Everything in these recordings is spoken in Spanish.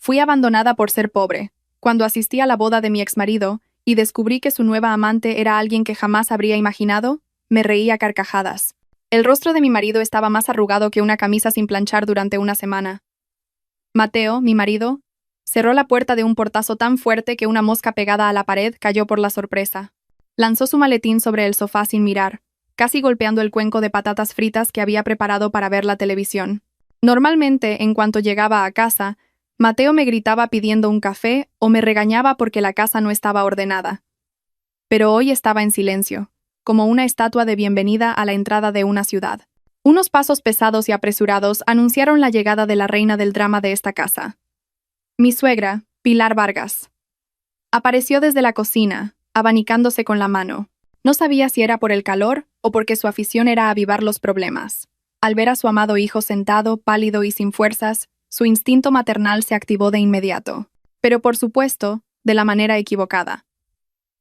Fui abandonada por ser pobre. Cuando asistí a la boda de mi exmarido y descubrí que su nueva amante era alguien que jamás habría imaginado, me reí a carcajadas. El rostro de mi marido estaba más arrugado que una camisa sin planchar durante una semana. Mateo, mi marido, cerró la puerta de un portazo tan fuerte que una mosca pegada a la pared cayó por la sorpresa. Lanzó su maletín sobre el sofá sin mirar, casi golpeando el cuenco de patatas fritas que había preparado para ver la televisión. Normalmente, en cuanto llegaba a casa, Mateo me gritaba pidiendo un café o me regañaba porque la casa no estaba ordenada. Pero hoy estaba en silencio, como una estatua de bienvenida a la entrada de una ciudad. Unos pasos pesados y apresurados anunciaron la llegada de la reina del drama de esta casa. Mi suegra, Pilar Vargas. Apareció desde la cocina, abanicándose con la mano. No sabía si era por el calor o porque su afición era avivar los problemas. Al ver a su amado hijo sentado, pálido y sin fuerzas, su instinto maternal se activó de inmediato. Pero por supuesto, de la manera equivocada.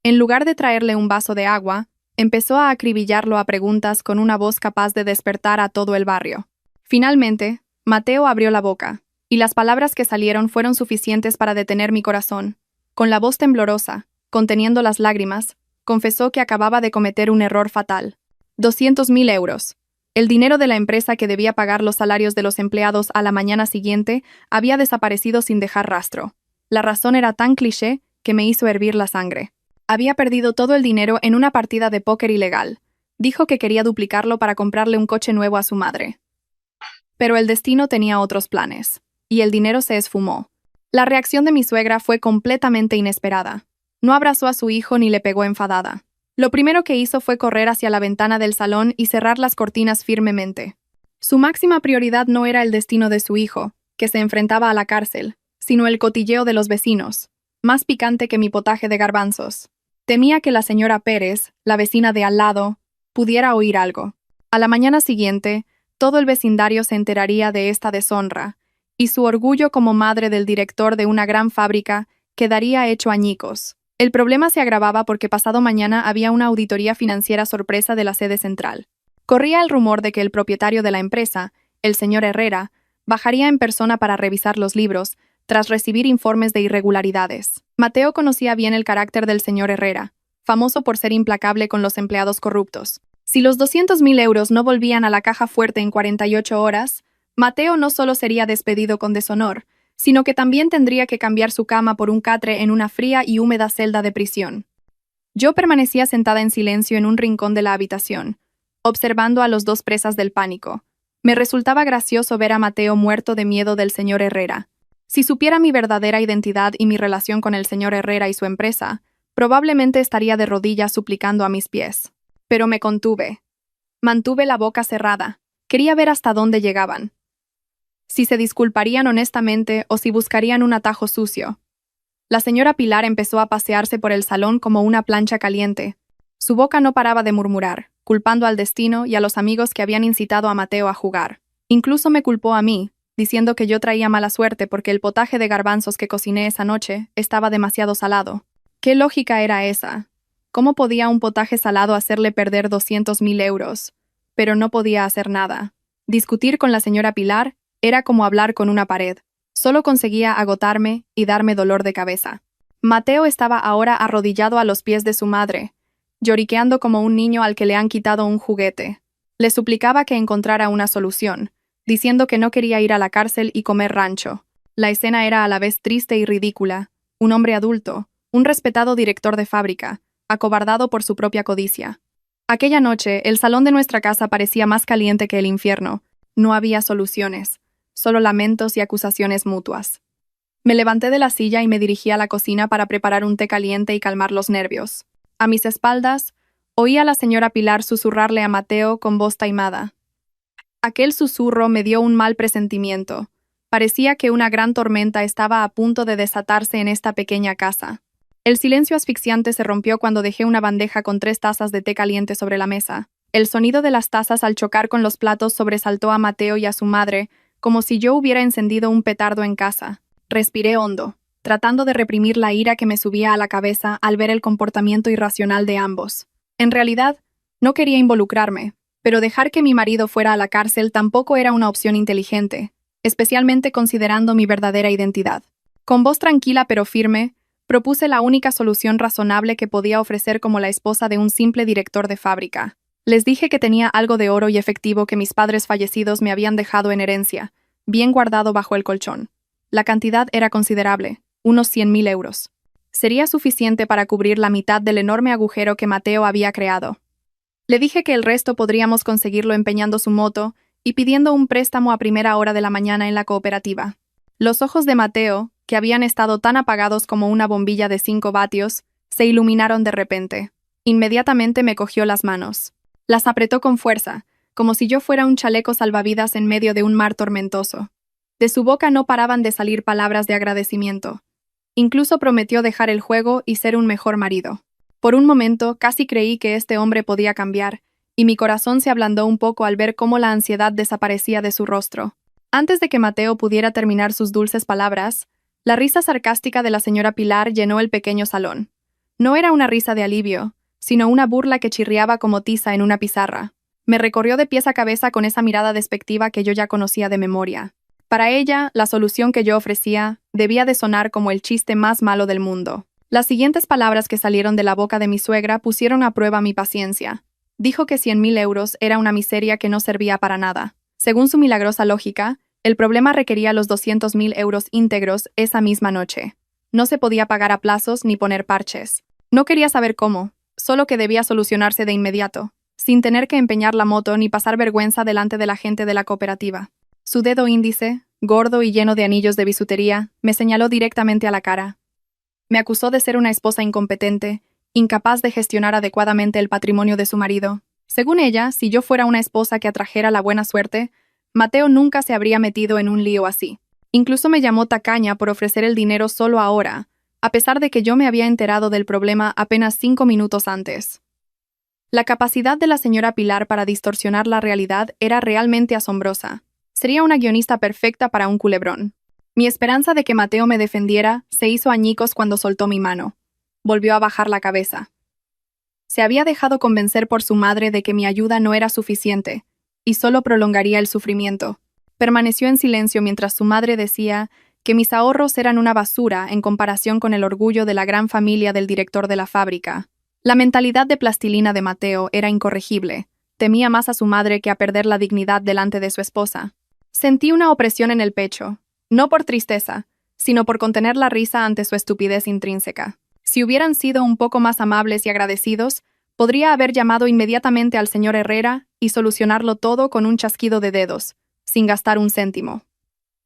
En lugar de traerle un vaso de agua, empezó a acribillarlo a preguntas con una voz capaz de despertar a todo el barrio. Finalmente, Mateo abrió la boca, y las palabras que salieron fueron suficientes para detener mi corazón. Con la voz temblorosa, conteniendo las lágrimas, confesó que acababa de cometer un error fatal. 200.000 euros. El dinero de la empresa que debía pagar los salarios de los empleados a la mañana siguiente había desaparecido sin dejar rastro. La razón era tan cliché que me hizo hervir la sangre. Había perdido todo el dinero en una partida de póker ilegal. Dijo que quería duplicarlo para comprarle un coche nuevo a su madre. Pero el destino tenía otros planes, y el dinero se esfumó. La reacción de mi suegra fue completamente inesperada. No abrazó a su hijo ni le pegó enfadada. Lo primero que hizo fue correr hacia la ventana del salón y cerrar las cortinas firmemente. Su máxima prioridad no era el destino de su hijo, que se enfrentaba a la cárcel, sino el cotilleo de los vecinos, más picante que mi potaje de garbanzos. Temía que la señora Pérez, la vecina de al lado, pudiera oír algo. A la mañana siguiente, todo el vecindario se enteraría de esta deshonra, y su orgullo como madre del director de una gran fábrica quedaría hecho añicos. El problema se agravaba porque pasado mañana había una auditoría financiera sorpresa de la sede central. Corría el rumor de que el propietario de la empresa, el señor Herrera, bajaría en persona para revisar los libros, tras recibir informes de irregularidades. Mateo conocía bien el carácter del señor Herrera, famoso por ser implacable con los empleados corruptos. Si los 200.000 euros no volvían a la caja fuerte en 48 horas, Mateo no solo sería despedido con deshonor, sino que también tendría que cambiar su cama por un catre en una fría y húmeda celda de prisión. Yo permanecía sentada en silencio en un rincón de la habitación, observando a los dos presas del pánico. Me resultaba gracioso ver a Mateo muerto de miedo del señor Herrera. Si supiera mi verdadera identidad y mi relación con el señor Herrera y su empresa, probablemente estaría de rodillas suplicando a mis pies. Pero me contuve. Mantuve la boca cerrada. Quería ver hasta dónde llegaban. Si se disculparían honestamente o si buscarían un atajo sucio. La señora Pilar empezó a pasearse por el salón como una plancha caliente. Su boca no paraba de murmurar, culpando al destino y a los amigos que habían incitado a Mateo a jugar. Incluso me culpó a mí, diciendo que yo traía mala suerte porque el potaje de garbanzos que cociné esa noche estaba demasiado salado. ¿Qué lógica era esa? ¿Cómo podía un potaje salado hacerle perder 200.000 euros? Pero no podía hacer nada. Discutir con la señora Pilar era como hablar con una pared. Solo conseguía agotarme y darme dolor de cabeza. Mateo estaba ahora arrodillado a los pies de su madre, lloriqueando como un niño al que le han quitado un juguete. Le suplicaba que encontrara una solución, diciendo que no quería ir a la cárcel y comer rancho. La escena era a la vez triste y ridícula. Un hombre adulto, un respetado director de fábrica, acobardado por su propia codicia. Aquella noche, el salón de nuestra casa parecía más caliente que el infierno. No había soluciones. Solo lamentos y acusaciones mutuas. Me levanté de la silla y me dirigí a la cocina para preparar un té caliente y calmar los nervios. A mis espaldas, oí a la señora Pilar susurrarle a Mateo con voz taimada. Aquel susurro me dio un mal presentimiento. Parecía que una gran tormenta estaba a punto de desatarse en esta pequeña casa. El silencio asfixiante se rompió cuando dejé una bandeja con 3 tazas de té caliente sobre la mesa. El sonido de las tazas al chocar con los platos sobresaltó a Mateo y a su madre, como si yo hubiera encendido un petardo en casa. Respiré hondo, tratando de reprimir la ira que me subía a la cabeza al ver el comportamiento irracional de ambos. En realidad, no quería involucrarme, pero dejar que mi marido fuera a la cárcel tampoco era una opción inteligente, especialmente considerando mi verdadera identidad. Con voz tranquila pero firme, propuse la única solución razonable que podía ofrecer como la esposa de un simple director de fábrica. Les dije que tenía algo de oro y efectivo que mis padres fallecidos me habían dejado en herencia, bien guardado bajo el colchón. La cantidad era considerable, unos 100.000 euros. Sería suficiente para cubrir la mitad del enorme agujero que Mateo había creado. Le dije que el resto podríamos conseguirlo empeñando su moto y pidiendo un préstamo a primera hora de la mañana en la cooperativa. Los ojos de Mateo, que habían estado tan apagados como una bombilla de 5 vatios, se iluminaron de repente. Inmediatamente me cogió las manos. Las apretó con fuerza, como si yo fuera un chaleco salvavidas en medio de un mar tormentoso. De su boca no paraban de salir palabras de agradecimiento. Incluso prometió dejar el juego y ser un mejor marido. Por un momento casi creí que este hombre podía cambiar, y mi corazón se ablandó un poco al ver cómo la ansiedad desaparecía de su rostro. Antes de que Mateo pudiera terminar sus dulces palabras, la risa sarcástica de la señora Pilar llenó el pequeño salón. No era una risa de alivio, sino una burla que chirriaba como tiza en una pizarra. Me recorrió de pies a cabeza con esa mirada despectiva que yo ya conocía de memoria. Para ella, la solución que yo ofrecía debía de sonar como el chiste más malo del mundo. Las siguientes palabras que salieron de la boca de mi suegra pusieron a prueba mi paciencia. Dijo que 100.000 euros era una miseria que no servía para nada. Según su milagrosa lógica, el problema requería los 200.000 euros íntegros esa misma noche. No se podía pagar a plazos ni poner parches. No quería saber cómo, solo que debía solucionarse de inmediato, sin tener que empeñar la moto ni pasar vergüenza delante de la gente de la cooperativa. Su dedo índice, gordo y lleno de anillos de bisutería, me señaló directamente a la cara. Me acusó de ser una esposa incompetente, incapaz de gestionar adecuadamente el patrimonio de su marido. Según ella, si yo fuera una esposa que atrajera la buena suerte, Mateo nunca se habría metido en un lío así. Incluso me llamó tacaña por ofrecer el dinero solo ahora, a pesar de que yo me había enterado del problema apenas 5 minutos antes. La capacidad de la señora Pilar para distorsionar la realidad era realmente asombrosa. Sería una guionista perfecta para un culebrón. Mi esperanza de que Mateo me defendiera se hizo añicos cuando soltó mi mano. Volvió a bajar la cabeza. Se había dejado convencer por su madre de que mi ayuda no era suficiente, y solo prolongaría el sufrimiento. Permaneció en silencio mientras su madre decía que mis ahorros eran una basura en comparación con el orgullo de la gran familia del director de la fábrica. La mentalidad de plastilina de Mateo era incorregible. Temía más a su madre que a perder la dignidad delante de su esposa. Sentí una opresión en el pecho, no por tristeza, sino por contener la risa ante su estupidez intrínseca. Si hubieran sido un poco más amables y agradecidos, podría haber llamado inmediatamente al señor Herrera y solucionarlo todo con un chasquido de dedos, sin gastar un céntimo.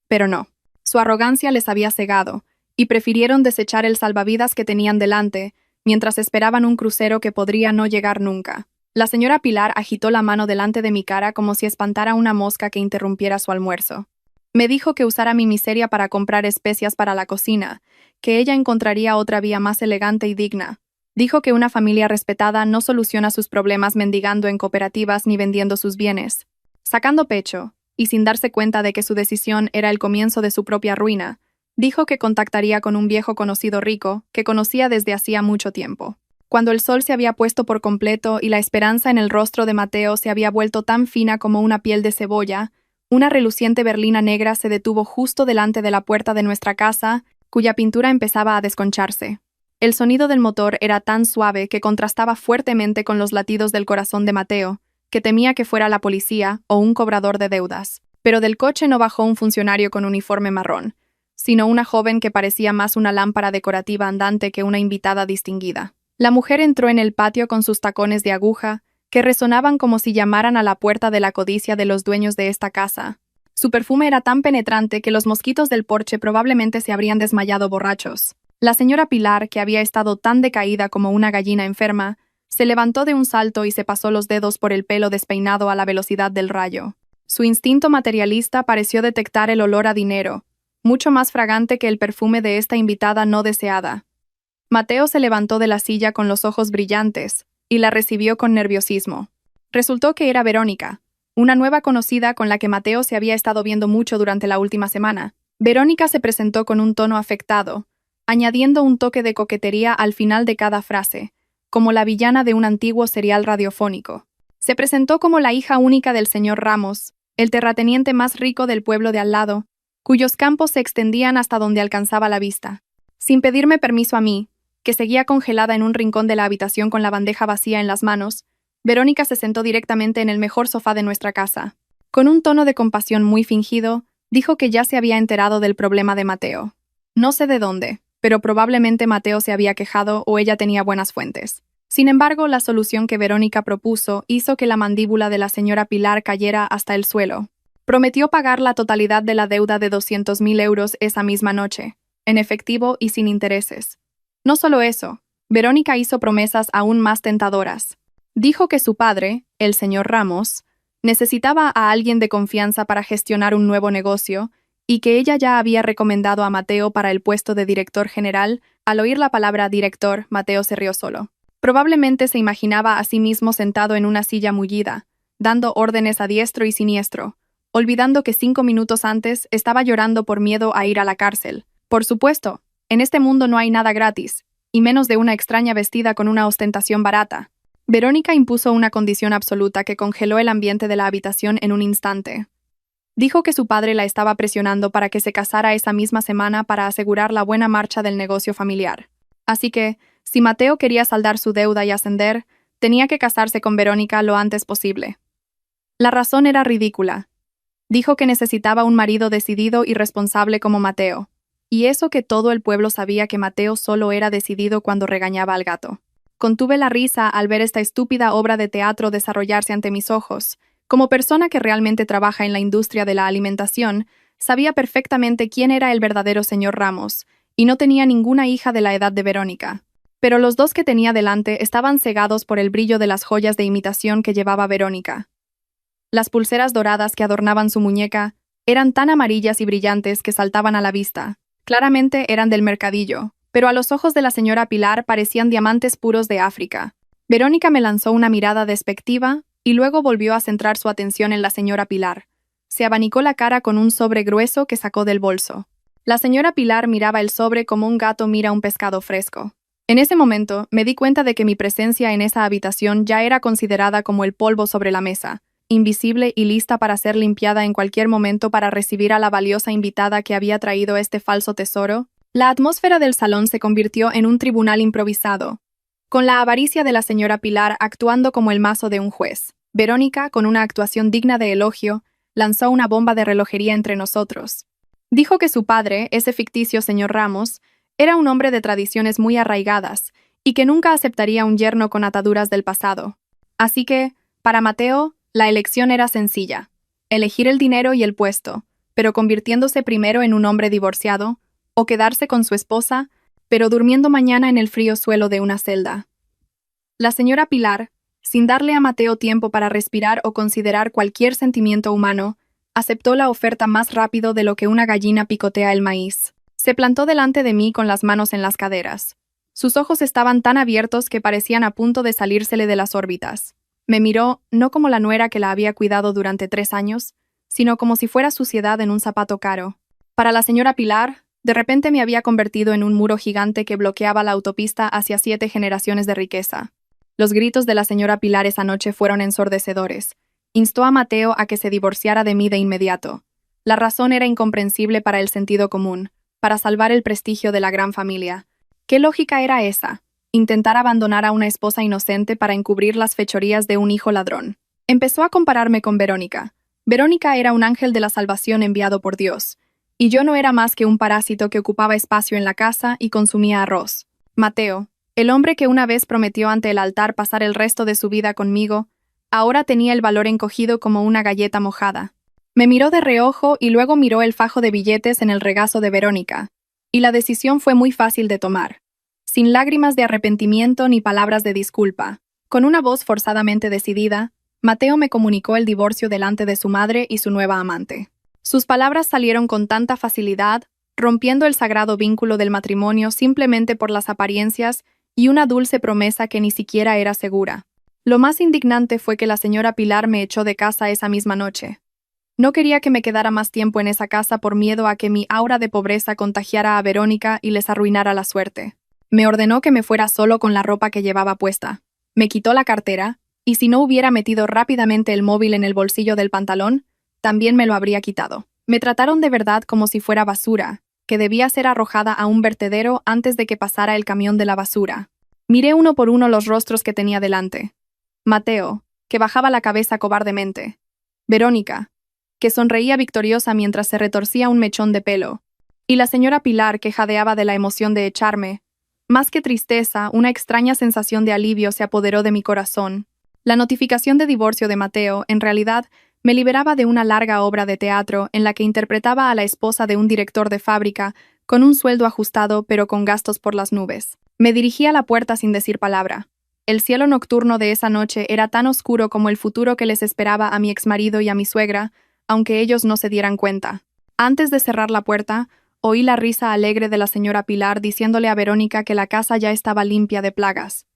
Pero no. Su arrogancia les había cegado, y prefirieron desechar el salvavidas que tenían delante, mientras esperaban un crucero que podría no llegar nunca. La señora Pilar agitó la mano delante de mi cara como si espantara una mosca que interrumpiera su almuerzo. Me dijo que usara mi miseria para comprar especias para la cocina, que ella encontraría otra vía más elegante y digna. Dijo que una familia respetada no soluciona sus problemas mendigando en cooperativas ni vendiendo sus bienes. Sacando pecho, y sin darse cuenta de que su decisión era el comienzo de su propia ruina, dijo que contactaría con un viejo conocido rico que conocía desde hacía mucho tiempo. Cuando el sol se había puesto por completo y la esperanza en el rostro de Mateo se había vuelto tan fina como una piel de cebolla, una reluciente berlina negra se detuvo justo delante de la puerta de nuestra casa, cuya pintura empezaba a desconcharse. El sonido del motor era tan suave que contrastaba fuertemente con los latidos del corazón de Mateo, que temía que fuera la policía o un cobrador de deudas. Pero del coche no bajó un funcionario con uniforme marrón, sino una joven que parecía más una lámpara decorativa andante que una invitada distinguida. La mujer entró en el patio con sus tacones de aguja, que resonaban como si llamaran a la puerta de la codicia de los dueños de esta casa. Su perfume era tan penetrante que los mosquitos del porche probablemente se habrían desmayado borrachos. La señora Pilar, que había estado tan decaída como una gallina enferma, se levantó de un salto y se pasó los dedos por el pelo despeinado a la velocidad del rayo. Su instinto materialista pareció detectar el olor a dinero, mucho más fragante que el perfume de esta invitada no deseada. Mateo se levantó de la silla con los ojos brillantes y la recibió con nerviosismo. Resultó que era Verónica, una nueva conocida con la que Mateo se había estado viendo mucho durante la última semana. Verónica se presentó con un tono afectado, añadiendo un toque de coquetería al final de cada frase, como la villana de un antiguo serial radiofónico. Se presentó como la hija única del señor Ramos, el terrateniente más rico del pueblo de al lado, cuyos campos se extendían hasta donde alcanzaba la vista. Sin pedirme permiso a mí, que seguía congelada en un rincón de la habitación con la bandeja vacía en las manos, Verónica se sentó directamente en el mejor sofá de nuestra casa. Con un tono de compasión muy fingido, dijo que ya se había enterado del problema de Mateo. No sé de dónde, pero probablemente Mateo se había quejado o ella tenía buenas fuentes. Sin embargo, la solución que Verónica propuso hizo que la mandíbula de la señora Pilar cayera hasta el suelo. Prometió pagar la totalidad de la deuda de 200.000 euros esa misma noche, en efectivo y sin intereses. No solo eso, Verónica hizo promesas aún más tentadoras. Dijo que su padre, el señor Ramos, necesitaba a alguien de confianza para gestionar un nuevo negocio y que ella ya había recomendado a Mateo para el puesto de director general. Al oír la palabra director, Mateo se rió solo. Probablemente se imaginaba a sí mismo sentado en una silla mullida, dando órdenes a diestro y siniestro, olvidando que 5 minutos antes estaba llorando por miedo a ir a la cárcel. Por supuesto, en este mundo no hay nada gratis, y menos de una extraña vestida con una ostentación barata. Verónica impuso una condición absoluta que congeló el ambiente de la habitación en un instante. Dijo que su padre la estaba presionando para que se casara esa misma semana para asegurar la buena marcha del negocio familiar. Así que, si Mateo quería saldar su deuda y ascender, tenía que casarse con Verónica lo antes posible. La razón era ridícula. Dijo que necesitaba un marido decidido y responsable como Mateo. Y eso que todo el pueblo sabía que Mateo solo era decidido cuando regañaba al gato. Contuve la risa al ver esta estúpida obra de teatro desarrollarse ante mis ojos. Como persona que realmente trabaja en la industria de la alimentación, sabía perfectamente quién era el verdadero señor Ramos, y no tenía ninguna hija de la edad de Verónica. Pero los dos que tenía delante estaban cegados por el brillo de las joyas de imitación que llevaba Verónica. Las pulseras doradas que adornaban su muñeca eran tan amarillas y brillantes que saltaban a la vista. Claramente eran del mercadillo, pero a los ojos de la señora Pilar parecían diamantes puros de África. Verónica me lanzó una mirada despectiva y luego volvió a centrar su atención en la señora Pilar. Se abanicó la cara con un sobre grueso que sacó del bolso. La señora Pilar miraba el sobre como un gato mira un pescado fresco. En ese momento, me di cuenta de que mi presencia en esa habitación ya era considerada como el polvo sobre la mesa, invisible y lista para ser limpiada en cualquier momento para recibir a la valiosa invitada que había traído este falso tesoro. La atmósfera del salón se convirtió en un tribunal improvisado, con la avaricia de la señora Pilar actuando como el mazo de un juez. Verónica, con una actuación digna de elogio, lanzó una bomba de relojería entre nosotros. Dijo que su padre, ese ficticio señor Ramos, era un hombre de tradiciones muy arraigadas y que nunca aceptaría un yerno con ataduras del pasado. Así que, para Mateo, la elección era sencilla: elegir el dinero y el puesto, pero convirtiéndose primero en un hombre divorciado, o quedarse con su esposa, pero durmiendo mañana en el frío suelo de una celda. La señora Pilar, sin darle a Mateo tiempo para respirar o considerar cualquier sentimiento humano, aceptó la oferta más rápido de lo que una gallina picotea el maíz. Se plantó delante de mí con las manos en las caderas. Sus ojos estaban tan abiertos que parecían a punto de salírsele de las órbitas. Me miró, no como la nuera que la había cuidado durante 3 años, sino como si fuera suciedad en un zapato caro. Para la señora Pilar, de repente me había convertido en un muro gigante que bloqueaba la autopista hacia 7 generaciones de riqueza. Los gritos de la señora Pilar esa noche fueron ensordecedores. Instó a Mateo a que se divorciara de mí de inmediato. La razón era incomprensible para el sentido común, para salvar el prestigio de la gran familia. ¿Qué lógica era esa? Intentar abandonar a una esposa inocente para encubrir las fechorías de un hijo ladrón. Empezó a compararme con Verónica. Verónica era un ángel de la salvación enviado por Dios, y yo no era más que un parásito que ocupaba espacio en la casa y consumía arroz. Mateo, el hombre que una vez prometió ante el altar pasar el resto de su vida conmigo, ahora tenía el valor encogido como una galleta mojada. Me miró de reojo y luego miró el fajo de billetes en el regazo de Verónica, y la decisión fue muy fácil de tomar. Sin lágrimas de arrepentimiento ni palabras de disculpa, con una voz forzadamente decidida, Mateo me comunicó el divorcio delante de su madre y su nueva amante. Sus palabras salieron con tanta facilidad, rompiendo el sagrado vínculo del matrimonio simplemente por las apariencias y una dulce promesa que ni siquiera era segura. Lo más indignante fue que la señora Pilar me echó de casa esa misma noche. No quería que me quedara más tiempo en esa casa por miedo a que mi aura de pobreza contagiara a Verónica y les arruinara la suerte. Me ordenó que me fuera solo con la ropa que llevaba puesta. Me quitó la cartera, y si no hubiera metido rápidamente el móvil en el bolsillo del pantalón, también me lo habría quitado. Me trataron de verdad como si fuera basura, que debía ser arrojada a un vertedero antes de que pasara el camión de la basura. Miré uno por uno los rostros que tenía delante. Mateo, que bajaba la cabeza cobardemente. Verónica, que sonreía victoriosa mientras se retorcía un mechón de pelo. Y la señora Pilar, que jadeaba de la emoción de echarme. Más que tristeza, una extraña sensación de alivio se apoderó de mi corazón. La notificación de divorcio de Mateo, en realidad, me liberaba de una larga obra de teatro en la que interpretaba a la esposa de un director de fábrica, con un sueldo ajustado pero con gastos por las nubes. Me dirigí a la puerta sin decir palabra. El cielo nocturno de esa noche era tan oscuro como el futuro que les esperaba a mi exmarido y a mi suegra, aunque ellos no se dieran cuenta. Antes de cerrar la puerta, oí la risa alegre de la señora Pilar diciéndole a Verónica que la casa ya estaba limpia de plagas.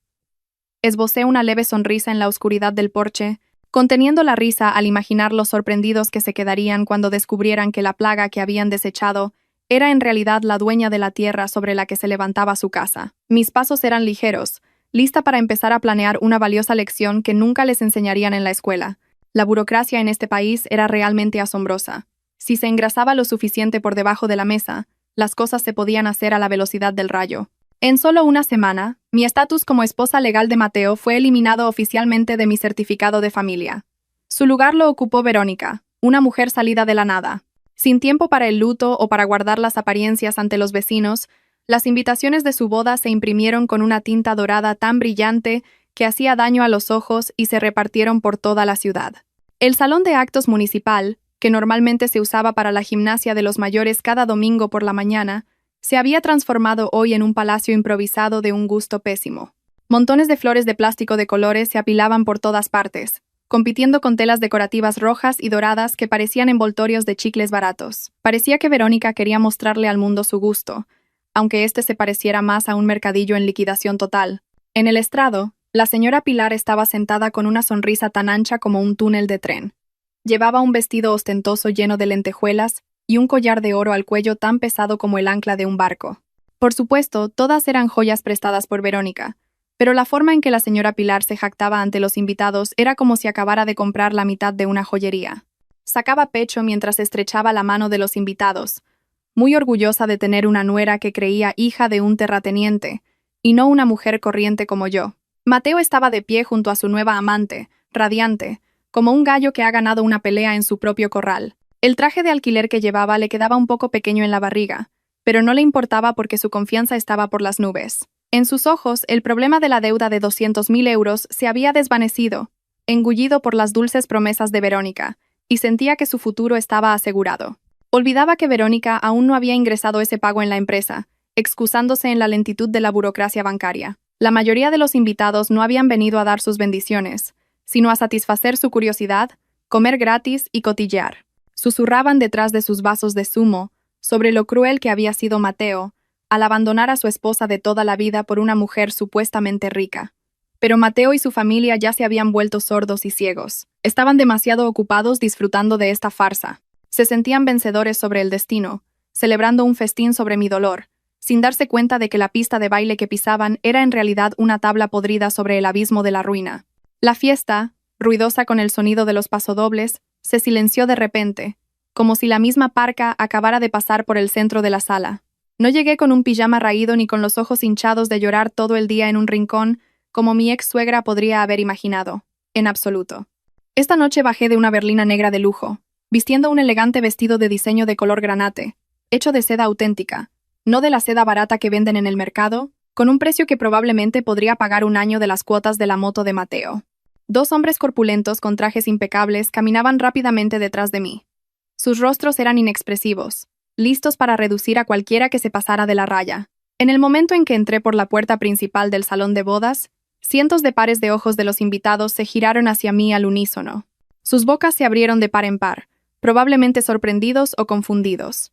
Esbocé una leve sonrisa en la oscuridad del porche, conteniendo la risa al imaginar los sorprendidos que se quedarían cuando descubrieran que la plaga que habían desechado era en realidad la dueña de la tierra sobre la que se levantaba su casa. Mis pasos eran ligeros, lista para empezar a planear una valiosa lección que nunca les enseñarían en la escuela. La burocracia en este país era realmente asombrosa. Si se engrasaba lo suficiente por debajo de la mesa, las cosas se podían hacer a la velocidad del rayo. En solo una semana, mi estatus como esposa legal de Mateo fue eliminado oficialmente de mi certificado de familia. Su lugar lo ocupó Verónica, una mujer salida de la nada. Sin tiempo para el luto o para guardar las apariencias ante los vecinos, las invitaciones de su boda se imprimieron con una tinta dorada tan brillante que hacía daño a los ojos y se repartieron por toda la ciudad. El salón de actos municipal, que normalmente se usaba para la gimnasia de los mayores cada domingo por la mañana, se había transformado hoy en un palacio improvisado de un gusto pésimo. Montones de flores de plástico de colores se apilaban por todas partes, compitiendo con telas decorativas rojas y doradas que parecían envoltorios de chicles baratos. Parecía que Verónica quería mostrarle al mundo su gusto, aunque éste se pareciera más a un mercadillo en liquidación total. En el estrado, la señora Pilar estaba sentada con una sonrisa tan ancha como un túnel de tren. Llevaba un vestido ostentoso lleno de lentejuelas y un collar de oro al cuello tan pesado como el ancla de un barco. Por supuesto, todas eran joyas prestadas por Verónica, pero la forma en que la señora Pilar se jactaba ante los invitados era como si acabara de comprar la mitad de una joyería. Sacaba pecho mientras estrechaba la mano de los invitados, muy orgullosa de tener una nuera que creía hija de un terrateniente, y no una mujer corriente como yo. Mateo estaba de pie junto a su nueva amante, radiante, como un gallo que ha ganado una pelea en su propio corral. El traje de alquiler que llevaba le quedaba un poco pequeño en la barriga, pero no le importaba porque su confianza estaba por las nubes. En sus ojos, el problema de la deuda de 200.000 euros se había desvanecido, engullido por las dulces promesas de Verónica, y sentía que su futuro estaba asegurado. Olvidaba que Verónica aún no había ingresado ese pago en la empresa, excusándose en la lentitud de la burocracia bancaria. La mayoría de los invitados no habían venido a dar sus bendiciones, sino a satisfacer su curiosidad, comer gratis y cotillear. Susurraban detrás de sus vasos de zumo sobre lo cruel que había sido Mateo al abandonar a su esposa de toda la vida por una mujer supuestamente rica. Pero Mateo y su familia ya se habían vuelto sordos y ciegos. Estaban demasiado ocupados disfrutando de esta farsa. Se sentían vencedores sobre el destino, celebrando un festín sobre mi dolor, sin darse cuenta de que la pista de baile que pisaban era en realidad una tabla podrida sobre el abismo de la ruina. La fiesta, ruidosa con el sonido de los pasodobles, se silenció de repente, como si la misma parca acabara de pasar por el centro de la sala. No llegué con un pijama raído ni con los ojos hinchados de llorar todo el día en un rincón, como mi ex suegra podría haber imaginado. En absoluto. Esta noche bajé de una berlina negra de lujo, vistiendo un elegante vestido de diseño de color granate, hecho de seda auténtica, no de la seda barata que venden en el mercado, con un precio que probablemente podría pagar un año de las cuotas de la moto de Mateo. Dos hombres corpulentos con trajes impecables caminaban rápidamente detrás de mí. Sus rostros eran inexpresivos, listos para reducir a cualquiera que se pasara de la raya. En el momento en que entré por la puerta principal del salón de bodas, cientos de pares de ojos de los invitados se giraron hacia mí al unísono. Sus bocas se abrieron de par en par, probablemente sorprendidos o confundidos.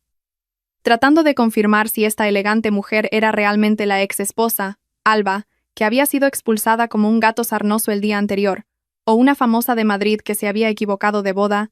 Tratando de confirmar si esta elegante mujer era realmente la ex esposa, Alba, que había sido expulsada como un gato sarnoso el día anterior, o una famosa de Madrid que se había equivocado de boda,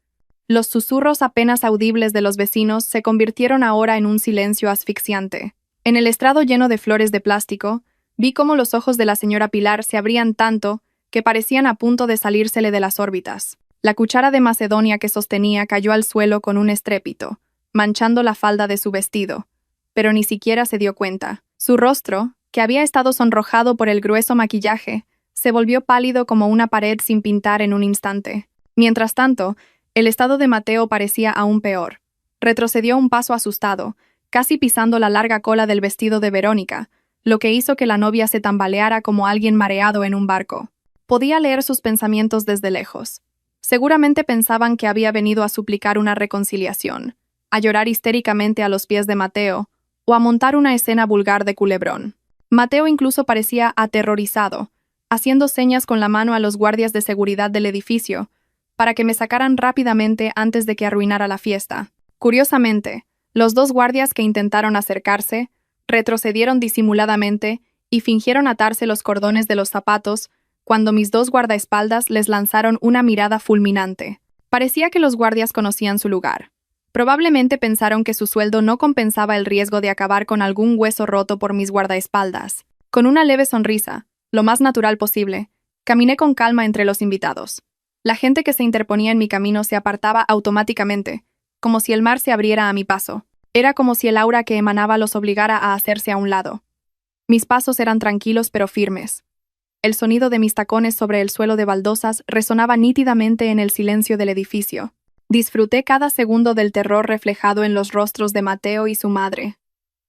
los susurros apenas audibles de los vecinos se convirtieron ahora en un silencio asfixiante. En el estrado lleno de flores de plástico, vi cómo los ojos de la señora Pilar se abrían tanto que parecían a punto de salírsele de las órbitas. La cuchara de Macedonia que sostenía cayó al suelo con un estrépito, manchando la falda de su vestido, pero ni siquiera se dio cuenta. Su rostro, que había estado sonrojado por el grueso maquillaje, se volvió pálido como una pared sin pintar en un instante. Mientras tanto, el estado de Mateo parecía aún peor. Retrocedió un paso asustado, casi pisando la larga cola del vestido de Verónica, lo que hizo que la novia se tambaleara como alguien mareado en un barco. Podía leer sus pensamientos desde lejos. Seguramente pensaban que había venido a suplicar una reconciliación, a llorar histéricamente a los pies de Mateo, o a montar una escena vulgar de culebrón. Mateo incluso parecía aterrorizado, haciendo señas con la mano a los guardias de seguridad del edificio, para que me sacaran rápidamente antes de que arruinara la fiesta. Curiosamente, los dos guardias que intentaron acercarse, retrocedieron disimuladamente y fingieron atarse los cordones de los zapatos cuando mis dos guardaespaldas les lanzaron una mirada fulminante. Parecía que los guardias conocían su lugar. Probablemente pensaron que su sueldo no compensaba el riesgo de acabar con algún hueso roto por mis guardaespaldas. Con una leve sonrisa, lo más natural posible, caminé con calma entre los invitados. La gente que se interponía en mi camino se apartaba automáticamente, como si el mar se abriera a mi paso. Era como si el aura que emanaba los obligara a hacerse a un lado. Mis pasos eran tranquilos pero firmes. El sonido de mis tacones sobre el suelo de baldosas resonaba nítidamente en el silencio del edificio. Disfruté cada segundo del terror reflejado en los rostros de Mateo y su madre.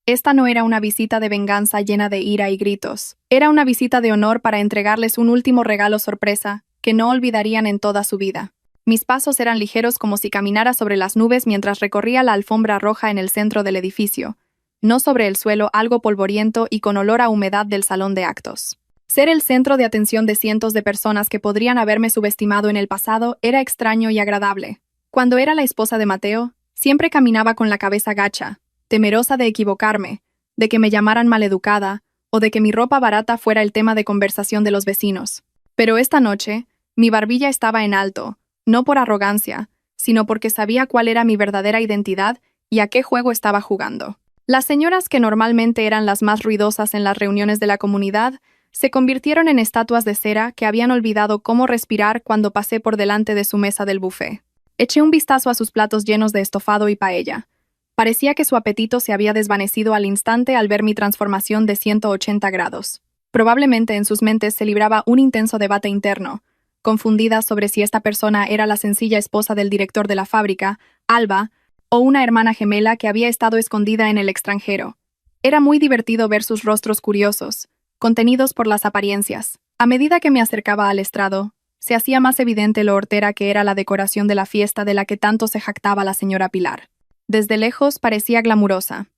Esta no era una visita de venganza llena de ira y gritos. Era una visita de honor para entregarles un último regalo sorpresa que no olvidarían en toda su vida. Mis pasos eran ligeros como si caminara sobre las nubes mientras recorría la alfombra roja en el centro del edificio, no sobre el suelo algo polvoriento y con olor a humedad del salón de actos. Ser el centro de atención de cientos de personas que podrían haberme subestimado en el pasado era extraño y agradable. Cuando era la esposa de Mateo, siempre caminaba con la cabeza gacha, temerosa de equivocarme, de que me llamaran maleducada o de que mi ropa barata fuera el tema de conversación de los vecinos. Pero esta noche, mi barbilla estaba en alto, no por arrogancia, sino porque sabía cuál era mi verdadera identidad y a qué juego estaba jugando. Las señoras que normalmente eran las más ruidosas en las reuniones de la comunidad se convirtieron en estatuas de cera que habían olvidado cómo respirar cuando pasé por delante de su mesa del buffet. Eché un vistazo a sus platos llenos de estofado y paella. Parecía que su apetito se había desvanecido al instante al ver mi transformación de 180 grados. Probablemente en sus mentes se libraba un intenso debate interno, confundida sobre si esta persona era la sencilla esposa del director de la fábrica, Alba, o una hermana gemela que había estado escondida en el extranjero. Era muy divertido ver sus rostros curiosos, contenidos por las apariencias. A medida que me acercaba al estrado, se hacía más evidente lo hortera que era la decoración de la fiesta de la que tanto se jactaba la señora Pilar. Desde lejos parecía glamurosa,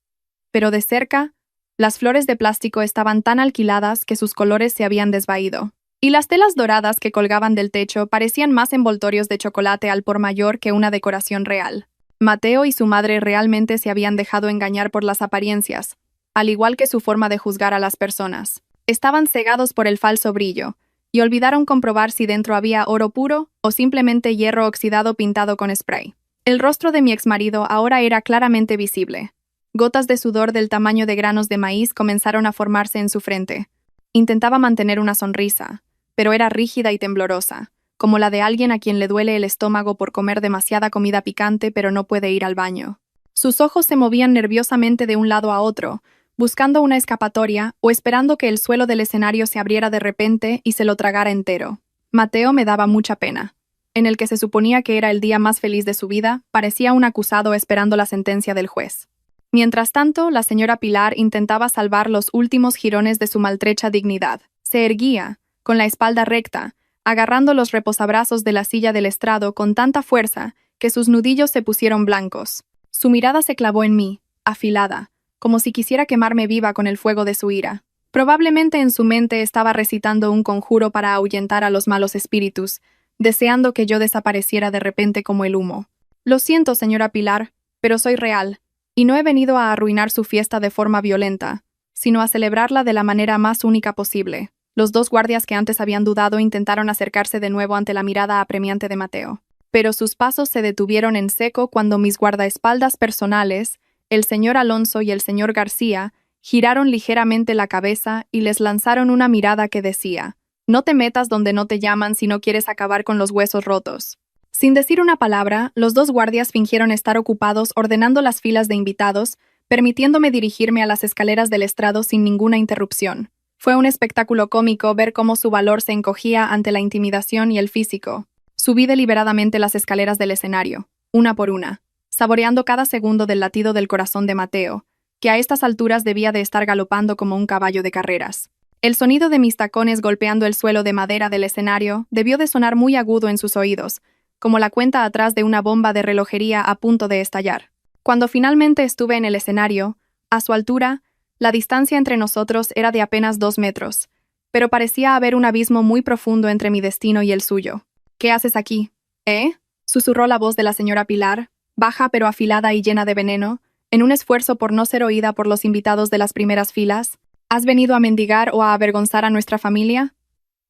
pero de cerca, las flores de plástico estaban tan alquiladas que sus colores se habían desvaído, y las telas doradas que colgaban del techo parecían más envoltorios de chocolate al por mayor que una decoración real. Mateo y su madre realmente se habían dejado engañar por las apariencias, al igual que su forma de juzgar a las personas. Estaban cegados por el falso brillo, y olvidaron comprobar si dentro había oro puro o simplemente hierro oxidado pintado con spray. El rostro de mi exmarido ahora era claramente visible. Gotas de sudor del tamaño de granos de maíz comenzaron a formarse en su frente. Intentaba mantener una sonrisa, pero era rígida y temblorosa, como la de alguien a quien le duele el estómago por comer demasiada comida picante pero no puede ir al baño. Sus ojos se movían nerviosamente de un lado a otro, buscando una escapatoria o esperando que el suelo del escenario se abriera de repente y se lo tragara entero. Mateo me daba mucha pena. En el que se suponía que era el día más feliz de su vida, parecía un acusado esperando la sentencia del juez. Mientras tanto, la señora Pilar intentaba salvar los últimos jirones de su maltrecha dignidad. Se erguía, con la espalda recta, agarrando los reposabrazos de la silla del estrado con tanta fuerza que sus nudillos se pusieron blancos. Su mirada se clavó en mí, afilada, como si quisiera quemarme viva con el fuego de su ira. Probablemente en su mente estaba recitando un conjuro para ahuyentar a los malos espíritus, deseando que yo desapareciera de repente como el humo. Lo siento, señora Pilar, pero soy real, y no he venido a arruinar su fiesta de forma violenta, sino a celebrarla de la manera más única posible. Los dos guardias que antes habían dudado intentaron acercarse de nuevo ante la mirada apremiante de Mateo, pero sus pasos se detuvieron en seco cuando mis guardaespaldas personales, el señor Alonso y el señor García, giraron ligeramente la cabeza y les lanzaron una mirada que decía: «No te metas donde no te llaman si no quieres acabar con los huesos rotos». Sin decir una palabra, los dos guardias fingieron estar ocupados ordenando las filas de invitados, permitiéndome dirigirme a las escaleras del estrado sin ninguna interrupción. Fue un espectáculo cómico ver cómo su valor se encogía ante la intimidación y el físico. Subí deliberadamente las escaleras del escenario, una por una, saboreando cada segundo del latido del corazón de Mateo, que a estas alturas debía de estar galopando como un caballo de carreras. El sonido de mis tacones golpeando el suelo de madera del escenario debió de sonar muy agudo en sus oídos, como la cuenta atrás de una bomba de relojería a punto de estallar. Cuando finalmente estuve en el escenario, a su altura, la distancia entre nosotros era de apenas 2 metros, pero parecía haber un abismo muy profundo entre mi destino y el suyo. «¿Qué haces aquí? ¿Eh?», susurró la voz de la señora Pilar, baja pero afilada y llena de veneno, en un esfuerzo por no ser oída por los invitados de las primeras filas. «¿Has venido a mendigar o a avergonzar a nuestra familia?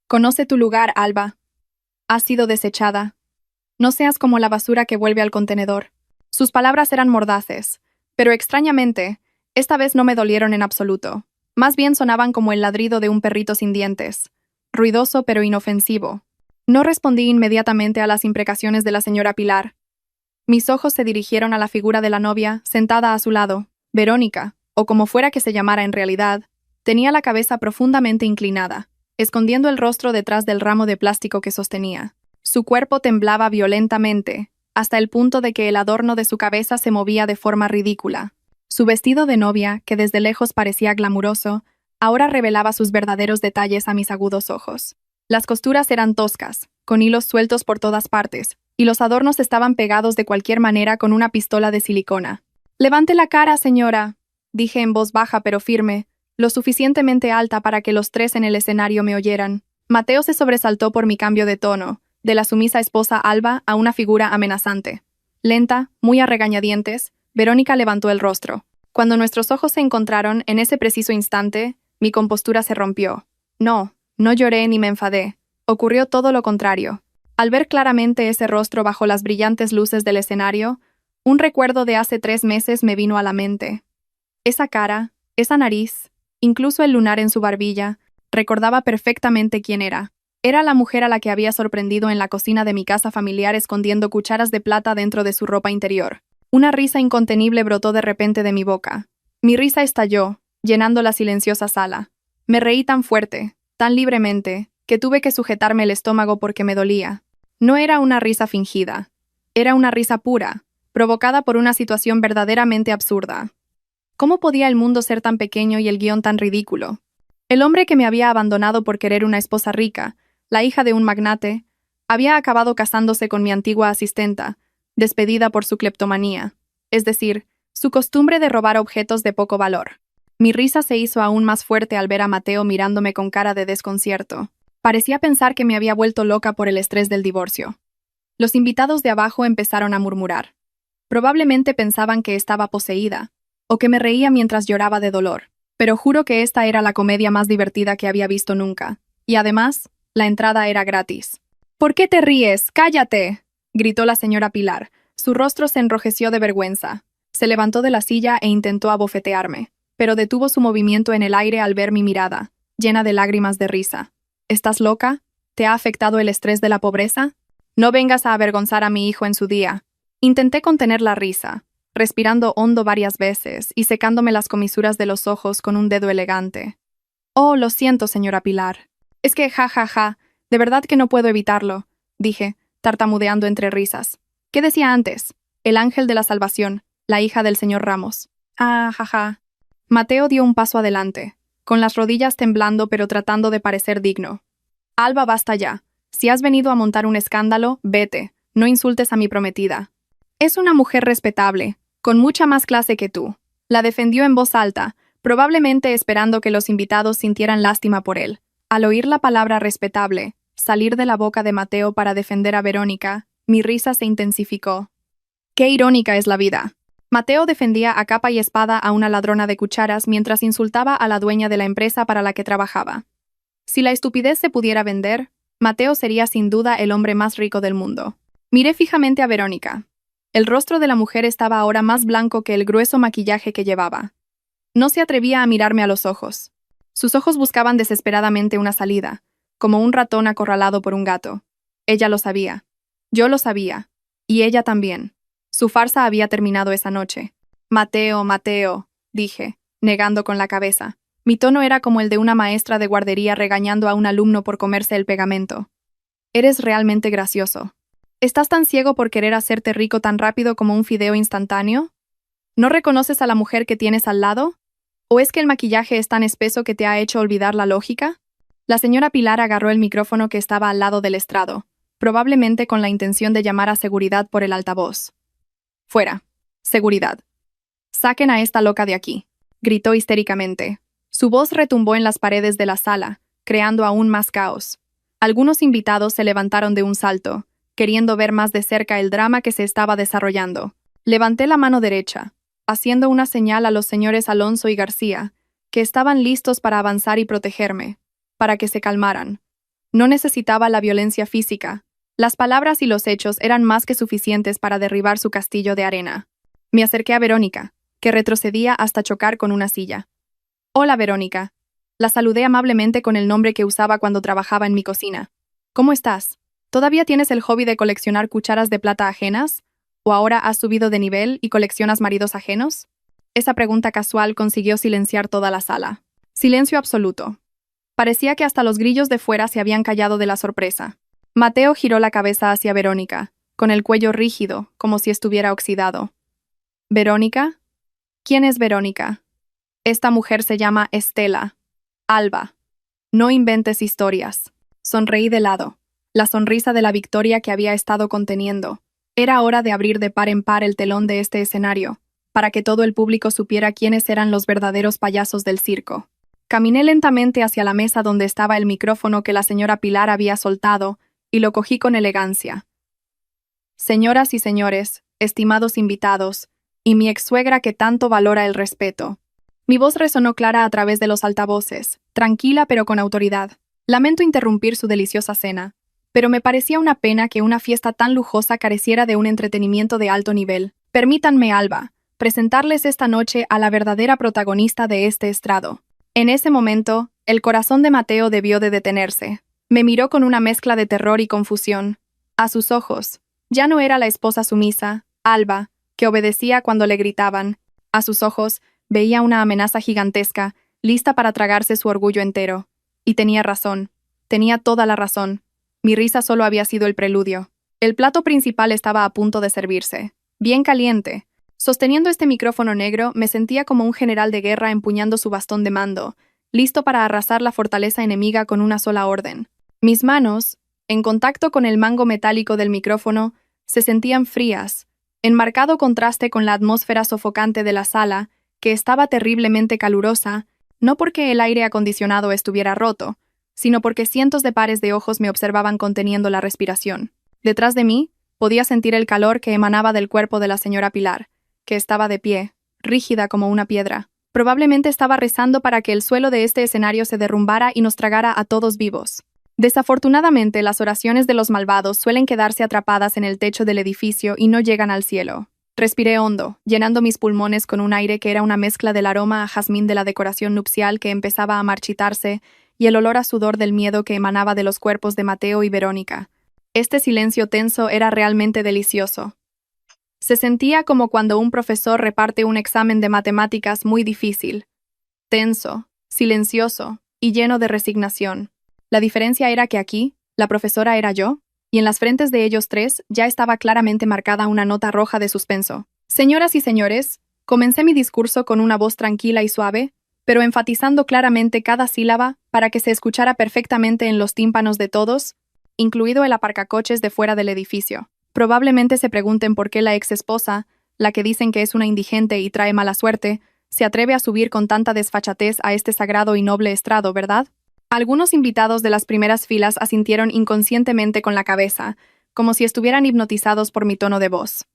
Conoce tu lugar, Alba. Has sido desechada. No seas como la basura que vuelve al contenedor». Sus palabras eran mordaces, pero extrañamente, esta vez no me dolieron en absoluto. Más bien sonaban como el ladrido de un perrito sin dientes, ruidoso pero inofensivo. No respondí inmediatamente a las imprecaciones de la señora Pilar. Mis ojos se dirigieron a la figura de la novia, sentada a su lado. Verónica, o como fuera que se llamara en realidad, tenía la cabeza profundamente inclinada, escondiendo el rostro detrás del ramo de plástico que sostenía. Su cuerpo temblaba violentamente, hasta el punto de que el adorno de su cabeza se movía de forma ridícula. Su vestido de novia, que desde lejos parecía glamuroso, ahora revelaba sus verdaderos detalles a mis agudos ojos. Las costuras eran toscas, con hilos sueltos por todas partes, y los adornos estaban pegados de cualquier manera con una pistola de silicona. «Levante la cara, señora», dije en voz baja pero firme, lo suficientemente alta para que los tres en el escenario me oyeran. Mateo se sobresaltó por mi cambio de tono, de la sumisa esposa Alba a una figura amenazante. Lenta, muy a regañadientes, Verónica levantó el rostro. Cuando nuestros ojos se encontraron en ese preciso instante, mi compostura se rompió. No lloré ni me enfadé. Ocurrió todo lo contrario. Al ver claramente ese rostro bajo las brillantes luces del escenario, un recuerdo de hace 3 meses me vino a la mente. Esa cara, esa nariz, incluso el lunar en su barbilla, recordaba perfectamente quién era. Era la mujer a la que había sorprendido en la cocina de mi casa familiar escondiendo cucharas de plata dentro de su ropa interior. Una risa incontenible brotó de repente de mi boca. Mi risa estalló, llenando la silenciosa sala. Me reí tan fuerte, tan libremente, que tuve que sujetarme el estómago porque me dolía. No era una risa fingida. Era una risa pura, provocada por una situación verdaderamente absurda. ¿Cómo podía el mundo ser tan pequeño y el guión tan ridículo? El hombre que me había abandonado por querer una esposa rica, la hija de un magnate, había acabado casándose con mi antigua asistenta, despedida por su cleptomanía, es decir, su costumbre de robar objetos de poco valor. Mi risa se hizo aún más fuerte al ver a Mateo mirándome con cara de desconcierto. Parecía pensar que me había vuelto loca por el estrés del divorcio. Los invitados de abajo empezaron a murmurar. Probablemente pensaban que estaba poseída, o que me reía mientras lloraba de dolor, pero juro que esta era la comedia más divertida que había visto nunca, y además, la entrada era gratis. «¿Por qué te ríes? ¡Cállate!», gritó la señora Pilar. Su rostro se enrojeció de vergüenza. Se levantó de la silla e intentó abofetearme, pero detuvo su movimiento en el aire al ver mi mirada, llena de lágrimas de risa. «¿Estás loca? ¿Te ha afectado el estrés de la pobreza? No vengas a avergonzar a mi hijo en su día». Intenté contener la risa, respirando hondo varias veces y secándome las comisuras de los ojos con un dedo elegante. «Oh, lo siento, señora Pilar. Es que de verdad que no puedo evitarlo», dije, tartamudeando entre risas. «¿Qué decía antes? El ángel de la salvación, la hija del señor Ramos». «Ah, Mateo dio un paso adelante, con las rodillas temblando pero tratando de parecer digno. «Alba, basta ya. Si has venido a montar un escándalo, vete. No insultes a mi prometida. Es una mujer respetable, con mucha más clase que tú». La defendió en voz alta, probablemente esperando que los invitados sintieran lástima por él. Al oír la palabra respetable salir de la boca de Mateo para defender a Verónica, mi risa se intensificó. Qué irónica es la vida. Mateo defendía a capa y espada a una ladrona de cucharas mientras insultaba a la dueña de la empresa para la que trabajaba. Si la estupidez se pudiera vender, Mateo sería sin duda el hombre más rico del mundo. Miré fijamente a Verónica. El rostro de la mujer estaba ahora más blanco que el grueso maquillaje que llevaba. No se atrevía a mirarme a los ojos. Sus ojos buscaban desesperadamente una salida, como un ratón acorralado por un gato. Ella lo sabía. Yo lo sabía. Y ella también. Su farsa había terminado esa noche. Mateo, Mateo, dije, negando con la cabeza. Mi tono era como el de una maestra de guardería regañando a un alumno por comerse el pegamento. Eres realmente gracioso. ¿Estás tan ciego por querer hacerte rico tan rápido como un fideo instantáneo? ¿No reconoces a la mujer que tienes al lado? ¿O es que el maquillaje es tan espeso que te ha hecho olvidar la lógica? La señora Pilar agarró el micrófono que estaba al lado del estrado, probablemente con la intención de llamar a seguridad por el altavoz. Fuera. Seguridad. Saquen a esta loca de aquí, gritó histéricamente. Su voz retumbó en las paredes de la sala, creando aún más caos. Algunos invitados se levantaron de un salto, queriendo ver más de cerca el drama que se estaba desarrollando. Levanté la mano derecha, haciendo una señal a los señores Alonso y García, que estaban listos para avanzar y protegerme, para que se calmaran. No necesitaba la violencia física. Las palabras y los hechos eran más que suficientes para derribar su castillo de arena. Me acerqué a Verónica, que retrocedía hasta chocar con una silla. Hola, Verónica. La saludé amablemente con el nombre que usaba cuando trabajaba en mi cocina. ¿Cómo estás? ¿Todavía tienes el hobby de coleccionar cucharas de plata ajenas? ¿O ahora has subido de nivel y coleccionas maridos ajenos? Esa pregunta casual consiguió silenciar toda la sala. Silencio absoluto. Parecía que hasta los grillos de fuera se habían callado de la sorpresa. Mateo giró la cabeza hacia Verónica, con el cuello rígido, como si estuviera oxidado. ¿Verónica? ¿Quién es Verónica? Esta mujer se llama Estela. Alba. No inventes historias. Sonreí de lado, la sonrisa de la victoria que había estado conteniendo. Era hora de abrir de par en par el telón de este escenario, para que todo el público supiera quiénes eran los verdaderos payasos del circo. Caminé lentamente hacia la mesa donde estaba el micrófono que la señora Pilar había soltado, y lo cogí con elegancia. Señoras y señores, estimados invitados, y mi ex-suegra que tanto valora el respeto. Mi voz resonó clara a través de los altavoces, tranquila pero con autoridad. Lamento interrumpir su deliciosa cena, pero me parecía una pena que una fiesta tan lujosa careciera de un entretenimiento de alto nivel. Permítanme, Alba, presentarles esta noche a la verdadera protagonista de este estrado. En ese momento, el corazón de Mateo debió de detenerse. Me miró con una mezcla de terror y confusión. A sus ojos, ya no era la esposa sumisa, Alba, que obedecía cuando le gritaban. A sus ojos, veía una amenaza gigantesca, lista para tragarse su orgullo entero. Y tenía razón. Tenía toda la razón. Mi risa solo había sido el preludio. El plato principal estaba a punto de servirse. Bien caliente. Sosteniendo este micrófono negro, me sentía como un general de guerra empuñando su bastón de mando, listo para arrasar la fortaleza enemiga con una sola orden. Mis manos, en contacto con el mango metálico del micrófono, se sentían frías, en marcado contraste con la atmósfera sofocante de la sala, que estaba terriblemente calurosa, no porque el aire acondicionado estuviera roto, sino porque cientos de pares de ojos me observaban conteniendo la respiración. Detrás de mí, podía sentir el calor que emanaba del cuerpo de la señora Pilar, que estaba de pie, rígida como una piedra. Probablemente estaba rezando para que el suelo de este escenario se derrumbara y nos tragara a todos vivos. Desafortunadamente, las oraciones de los malvados suelen quedarse atrapadas en el techo del edificio y no llegan al cielo. Respiré hondo, llenando mis pulmones con un aire que era una mezcla del aroma a jazmín de la decoración nupcial que empezaba a marchitarse y el olor a sudor del miedo que emanaba de los cuerpos de Mateo y Verónica. Este silencio tenso era realmente delicioso. Se sentía como cuando un profesor reparte un examen de matemáticas muy difícil. Tenso, silencioso y lleno de resignación. La diferencia era que aquí, la profesora era yo, y en las frentes de ellos tres ya estaba claramente marcada una nota roja de suspenso. Señoras y señores, comencé mi discurso con una voz tranquila y suave, pero enfatizando claramente cada sílaba para que se escuchara perfectamente en los tímpanos de todos, incluido el aparcacoches de fuera del edificio. Probablemente se pregunten por qué la ex esposa, la que dicen que es una indigente y trae mala suerte, se atreve a subir con tanta desfachatez a este sagrado y noble estrado, ¿verdad? Algunos invitados de las primeras filas asintieron inconscientemente con la cabeza, como si estuvieran hipnotizados por mi tono de voz.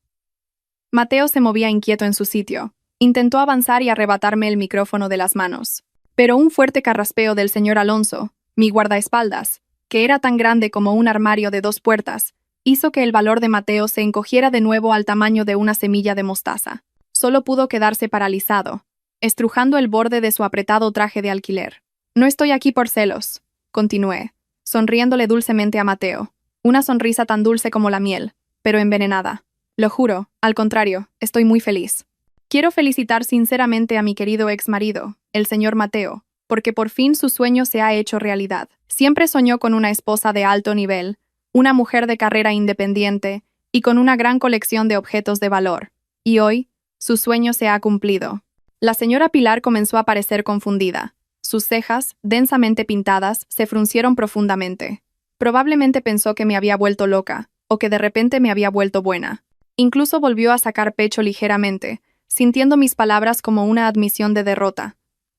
Mateo se movía inquieto en su sitio. Intentó avanzar y arrebatarme el micrófono de las manos. Pero un fuerte carraspeo del señor Alonso, mi guardaespaldas, que era tan grande como un armario de 2 puertas, hizo que el valor de Mateo se encogiera de nuevo al tamaño de una semilla de mostaza. Solo pudo quedarse paralizado, estrujando el borde de su apretado traje de alquiler. No estoy aquí por celos, continué, sonriéndole dulcemente a Mateo. una sonrisa tan dulce como la miel, pero envenenada. Lo juro, al contrario, estoy muy feliz. Quiero felicitar sinceramente a mi querido exmarido, el señor Mateo, porque por fin su sueño se ha hecho realidad. Siempre soñó con una esposa de alto nivel, una mujer de carrera independiente y con una gran colección de objetos de valor. Y hoy, su sueño se ha cumplido. La señora Pilar comenzó a parecer confundida. Sus cejas, densamente pintadas, se fruncieron profundamente. Probablemente pensó que me había vuelto loca, o que de repente me había vuelto buena. Incluso volvió a sacar pecho ligeramente, sintiendo mis palabras como una admisión de derrota.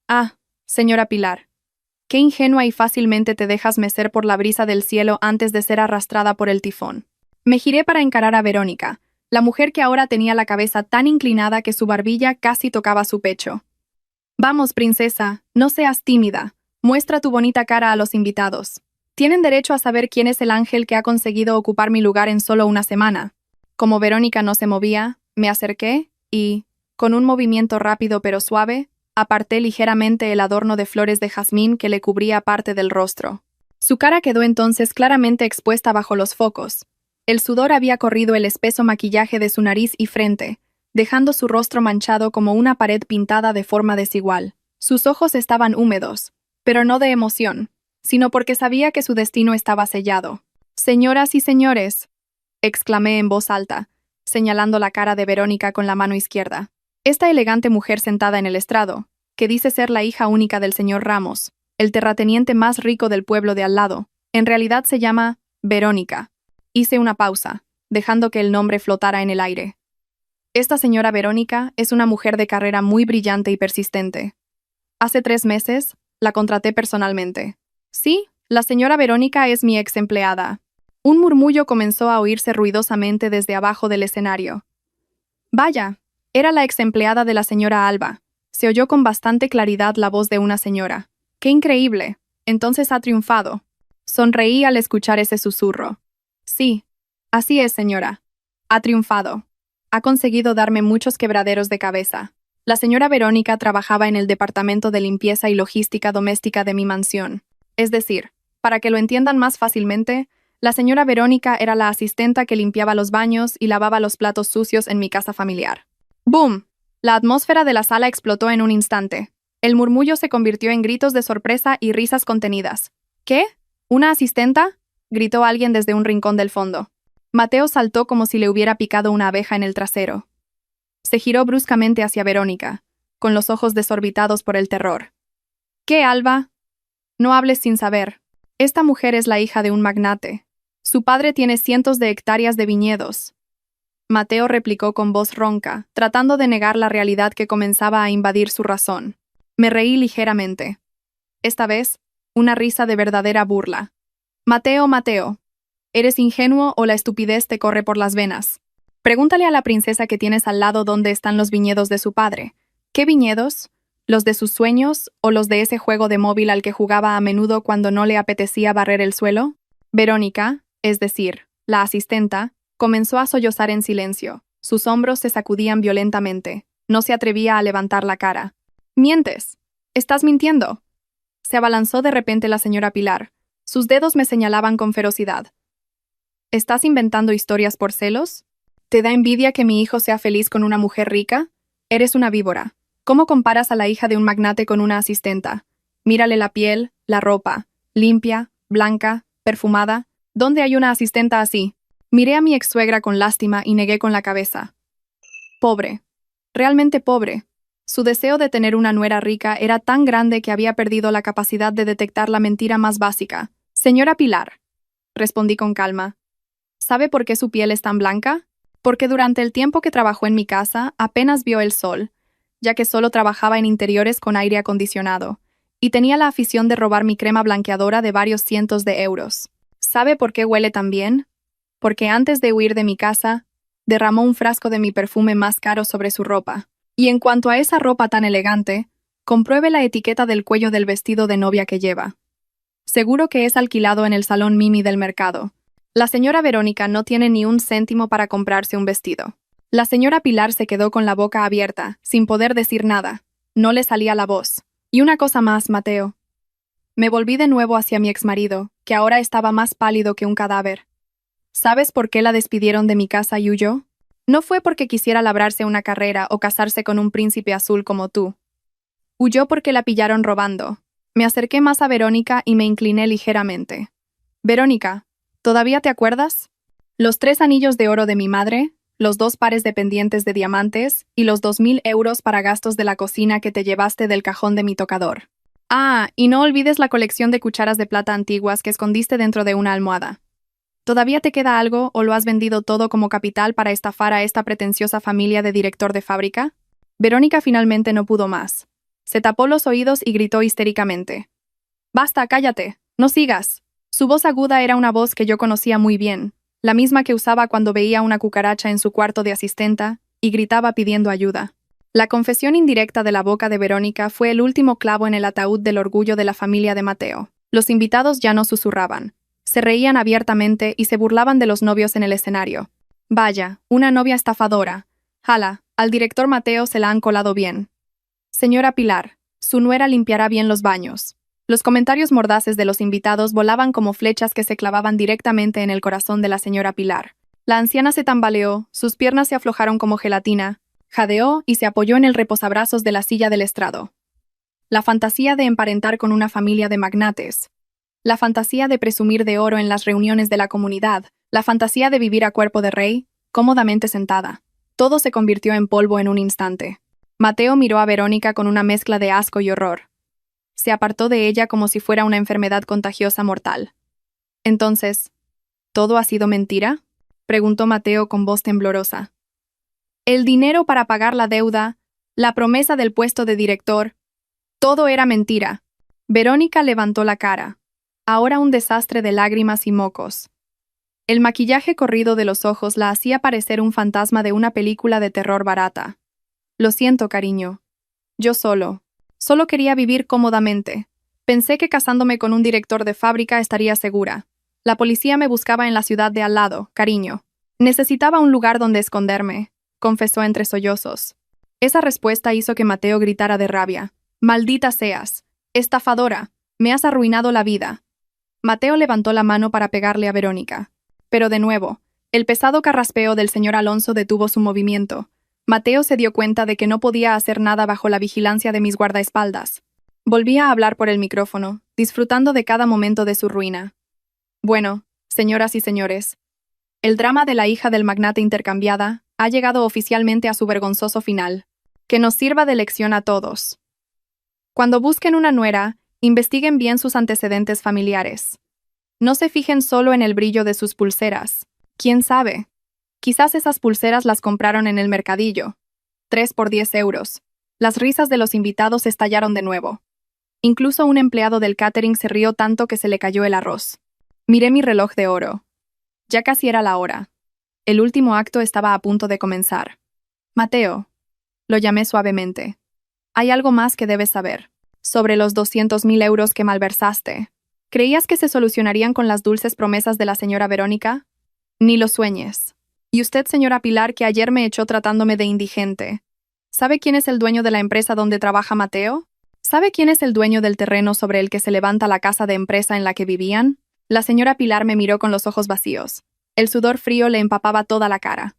Ah, señora Pilar, qué ingenua y fácilmente te dejas mecer por la brisa del cielo antes de ser arrastrada por el tifón. Me giré para encarar a Verónica, la mujer que ahora tenía la cabeza tan inclinada que su barbilla casi tocaba su pecho. Vamos, princesa, no seas tímida. Muestra tu bonita cara a los invitados. Tienen derecho a saber quién es el ángel que ha conseguido ocupar mi lugar en solo una semana. Como Verónica no se movía, me acerqué y, con un movimiento rápido pero suave, aparté ligeramente el adorno de flores de jazmín que le cubría parte del rostro. Su cara quedó entonces claramente expuesta bajo los focos. El sudor había corrido el espeso maquillaje de su nariz y frente, dejando su rostro manchado como una pared pintada de forma desigual. Sus ojos estaban húmedos, pero no de emoción, sino porque sabía que su destino estaba sellado. «Señoras y señores», exclamé en voz alta, señalando la cara de Verónica con la mano izquierda. Esta elegante mujer sentada en el estrado, que dice ser la hija única del señor Ramos, el terrateniente más rico del pueblo de al lado, en realidad se llama Verónica. Hice una pausa, dejando que el nombre flotara en el aire. Esta señora Verónica es una mujer de carrera muy brillante y persistente. Hace 3 meses, la contraté personalmente. Sí, la señora Verónica es mi ex empleada. Un murmullo comenzó a oírse ruidosamente desde abajo del escenario. Vaya, era la ex empleada de la señora Alba. Se oyó con bastante claridad la voz de una señora. ¡Qué increíble! Entonces ha triunfado. Sonreí al escuchar ese susurro. Sí, así es, señora. Ha triunfado. Ha conseguido darme muchos quebraderos de cabeza. La señora Verónica trabajaba en el departamento de limpieza y logística doméstica de mi mansión. Es decir, para que lo entiendan más fácilmente, la señora Verónica era la asistenta que limpiaba los baños y lavaba los platos sucios en mi casa familiar. ¡Boom! La atmósfera de la sala explotó en un instante. El murmullo se convirtió en gritos de sorpresa y risas contenidas. ¿Qué? ¿Una asistenta?, gritó alguien desde un rincón del fondo. Mateo saltó como si le hubiera picado una abeja en el trasero. Se giró bruscamente hacia Verónica, con los ojos desorbitados por el terror. ¿Qué, Alba? No hables sin saber. Esta mujer es la hija de un magnate. Su padre tiene cientos de hectáreas de viñedos. Mateo replicó con voz ronca, tratando de negar la realidad que comenzaba a invadir su razón. Me reí ligeramente. Esta vez, una risa de verdadera burla. Mateo, Mateo, ¿eres ingenuo o la estupidez te corre por las venas? Pregúntale a la princesa que tienes al lado dónde están los viñedos de su padre. ¿Qué viñedos? ¿Los de sus sueños o los de ese juego de móvil al que jugaba a menudo cuando no le apetecía barrer el suelo? Verónica, es decir, la asistenta, comenzó a sollozar en silencio. Sus hombros se sacudían violentamente. No se atrevía a levantar la cara. «¡Mientes! ¡Estás mintiendo!». Se abalanzó de repente la señora Pilar. Sus dedos me señalaban con ferocidad. ¿Estás inventando historias por celos? ¿Te da envidia que mi hijo sea feliz con una mujer rica? Eres una víbora. ¿Cómo comparas a la hija de un magnate con una asistenta? Mírale la piel, la ropa, limpia, blanca, perfumada. ¿Dónde hay una asistenta así? Miré a mi ex-suegra con lástima y negué con la cabeza. Pobre. Realmente pobre. Su deseo de tener una nuera rica era tan grande que había perdido la capacidad de detectar la mentira más básica. Señora Pilar, respondí con calma. ¿Sabe por qué su piel es tan blanca? Porque durante el tiempo que trabajó en mi casa apenas vio el sol, ya que solo trabajaba en interiores con aire acondicionado, y tenía la afición de robar mi crema blanqueadora de varios cientos de euros. ¿Sabe por qué huele tan bien? Porque antes de huir de mi casa, derramó un frasco de mi perfume más caro sobre su ropa. Y en cuanto a esa ropa tan elegante, compruebe la etiqueta del cuello del vestido de novia que lleva. Seguro que es alquilado en el salón Mimi del mercado. La señora Verónica no tiene ni un céntimo para comprarse un vestido. La señora Pilar se quedó con la boca abierta, sin poder decir nada. No le salía la voz. Y una cosa más, Mateo. Me volví de nuevo hacia mi exmarido, que ahora estaba más pálido que un cadáver. ¿Sabes por qué la despidieron de mi casa y huyó? No fue porque quisiera labrarse una carrera o casarse con un príncipe azul como tú. Huyó porque la pillaron robando. Me acerqué más a Verónica y me incliné ligeramente. Verónica, ¿todavía te acuerdas? Los 3 anillos de oro de mi madre, los 2 pares de pendientes de diamantes y los 2000 € para gastos de la cocina que te llevaste del cajón de mi tocador. Ah, y no olvides la colección de cucharas de plata antiguas que escondiste dentro de una almohada. ¿Todavía te queda algo o lo has vendido todo como capital para estafar a esta pretenciosa familia de director de fábrica? Verónica finalmente no pudo más. Se tapó los oídos y gritó histéricamente. «Basta, cállate, no sigas». Su voz aguda era una voz que yo conocía muy bien, la misma que usaba cuando veía una cucaracha en su cuarto de asistenta y gritaba pidiendo ayuda. La confesión indirecta de la boca de Verónica fue el último clavo en el ataúd del orgullo de la familia de Mateo. Los invitados ya no susurraban. Se reían abiertamente y se burlaban de los novios en el escenario. Vaya, una novia estafadora. Jala, al director Mateo se la han colado bien. Señora Pilar, su nuera limpiará bien los baños. Los comentarios mordaces de los invitados volaban como flechas que se clavaban directamente en el corazón de la señora Pilar. La anciana se tambaleó, sus piernas se aflojaron como gelatina, jadeó y se apoyó en el reposabrazos de la silla del estrado. La fantasía de emparentar con una familia de magnates. La fantasía de presumir de oro en las reuniones de la comunidad, la fantasía de vivir a cuerpo de rey, cómodamente sentada. Todo se convirtió en polvo en un instante. Mateo miró a Verónica con una mezcla de asco y horror. Se apartó de ella como si fuera una enfermedad contagiosa mortal. Entonces, ¿todo ha sido mentira?, preguntó Mateo con voz temblorosa. El dinero para pagar la deuda, la promesa del puesto de director, todo era mentira. Verónica levantó la cara. Ahora un desastre de lágrimas y mocos. El maquillaje corrido de los ojos la hacía parecer un fantasma de una película de terror barata. Lo siento, cariño. Yo solo quería vivir cómodamente. Pensé que casándome con un director de fábrica estaría segura. La policía me buscaba en la ciudad de al lado, cariño. Necesitaba un lugar donde esconderme, confesó entre sollozos. Esa respuesta hizo que Mateo gritara de rabia. Maldita seas. Estafadora. Me has arruinado la vida. Mateo levantó la mano para pegarle a Verónica. Pero de nuevo, el pesado carraspeo del señor Alonso detuvo su movimiento. Mateo se dio cuenta de que no podía hacer nada bajo la vigilancia de mis guardaespaldas. Volvía a hablar por el micrófono, disfrutando de cada momento de su ruina. Bueno, señoras y señores, el drama de la hija del magnate intercambiada ha llegado oficialmente a su vergonzoso final. Que nos sirva de lección a todos. Cuando busquen una nuera, investiguen bien sus antecedentes familiares. No se fijen solo en el brillo de sus pulseras. ¿Quién sabe? Quizás esas pulseras las compraron en el mercadillo. 3 por 10 euros. Las risas de los invitados estallaron de nuevo. Incluso un empleado del catering se rió tanto que se le cayó el arroz. Miré mi reloj de oro. Ya casi era la hora. El último acto estaba a punto de comenzar. Mateo. Lo llamé suavemente. Hay algo más que debes saber. Sobre los 200.000 € que malversaste. ¿Creías que se solucionarían con las dulces promesas de la señora Verónica? Ni lo sueñes. Y usted, señora Pilar, que ayer me echó tratándome de indigente. ¿Sabe quién es el dueño de la empresa donde trabaja Mateo? ¿Sabe quién es el dueño del terreno sobre el que se levanta la casa de empresa en la que vivían? La señora Pilar me miró con los ojos vacíos. El sudor frío le empapaba toda la cara.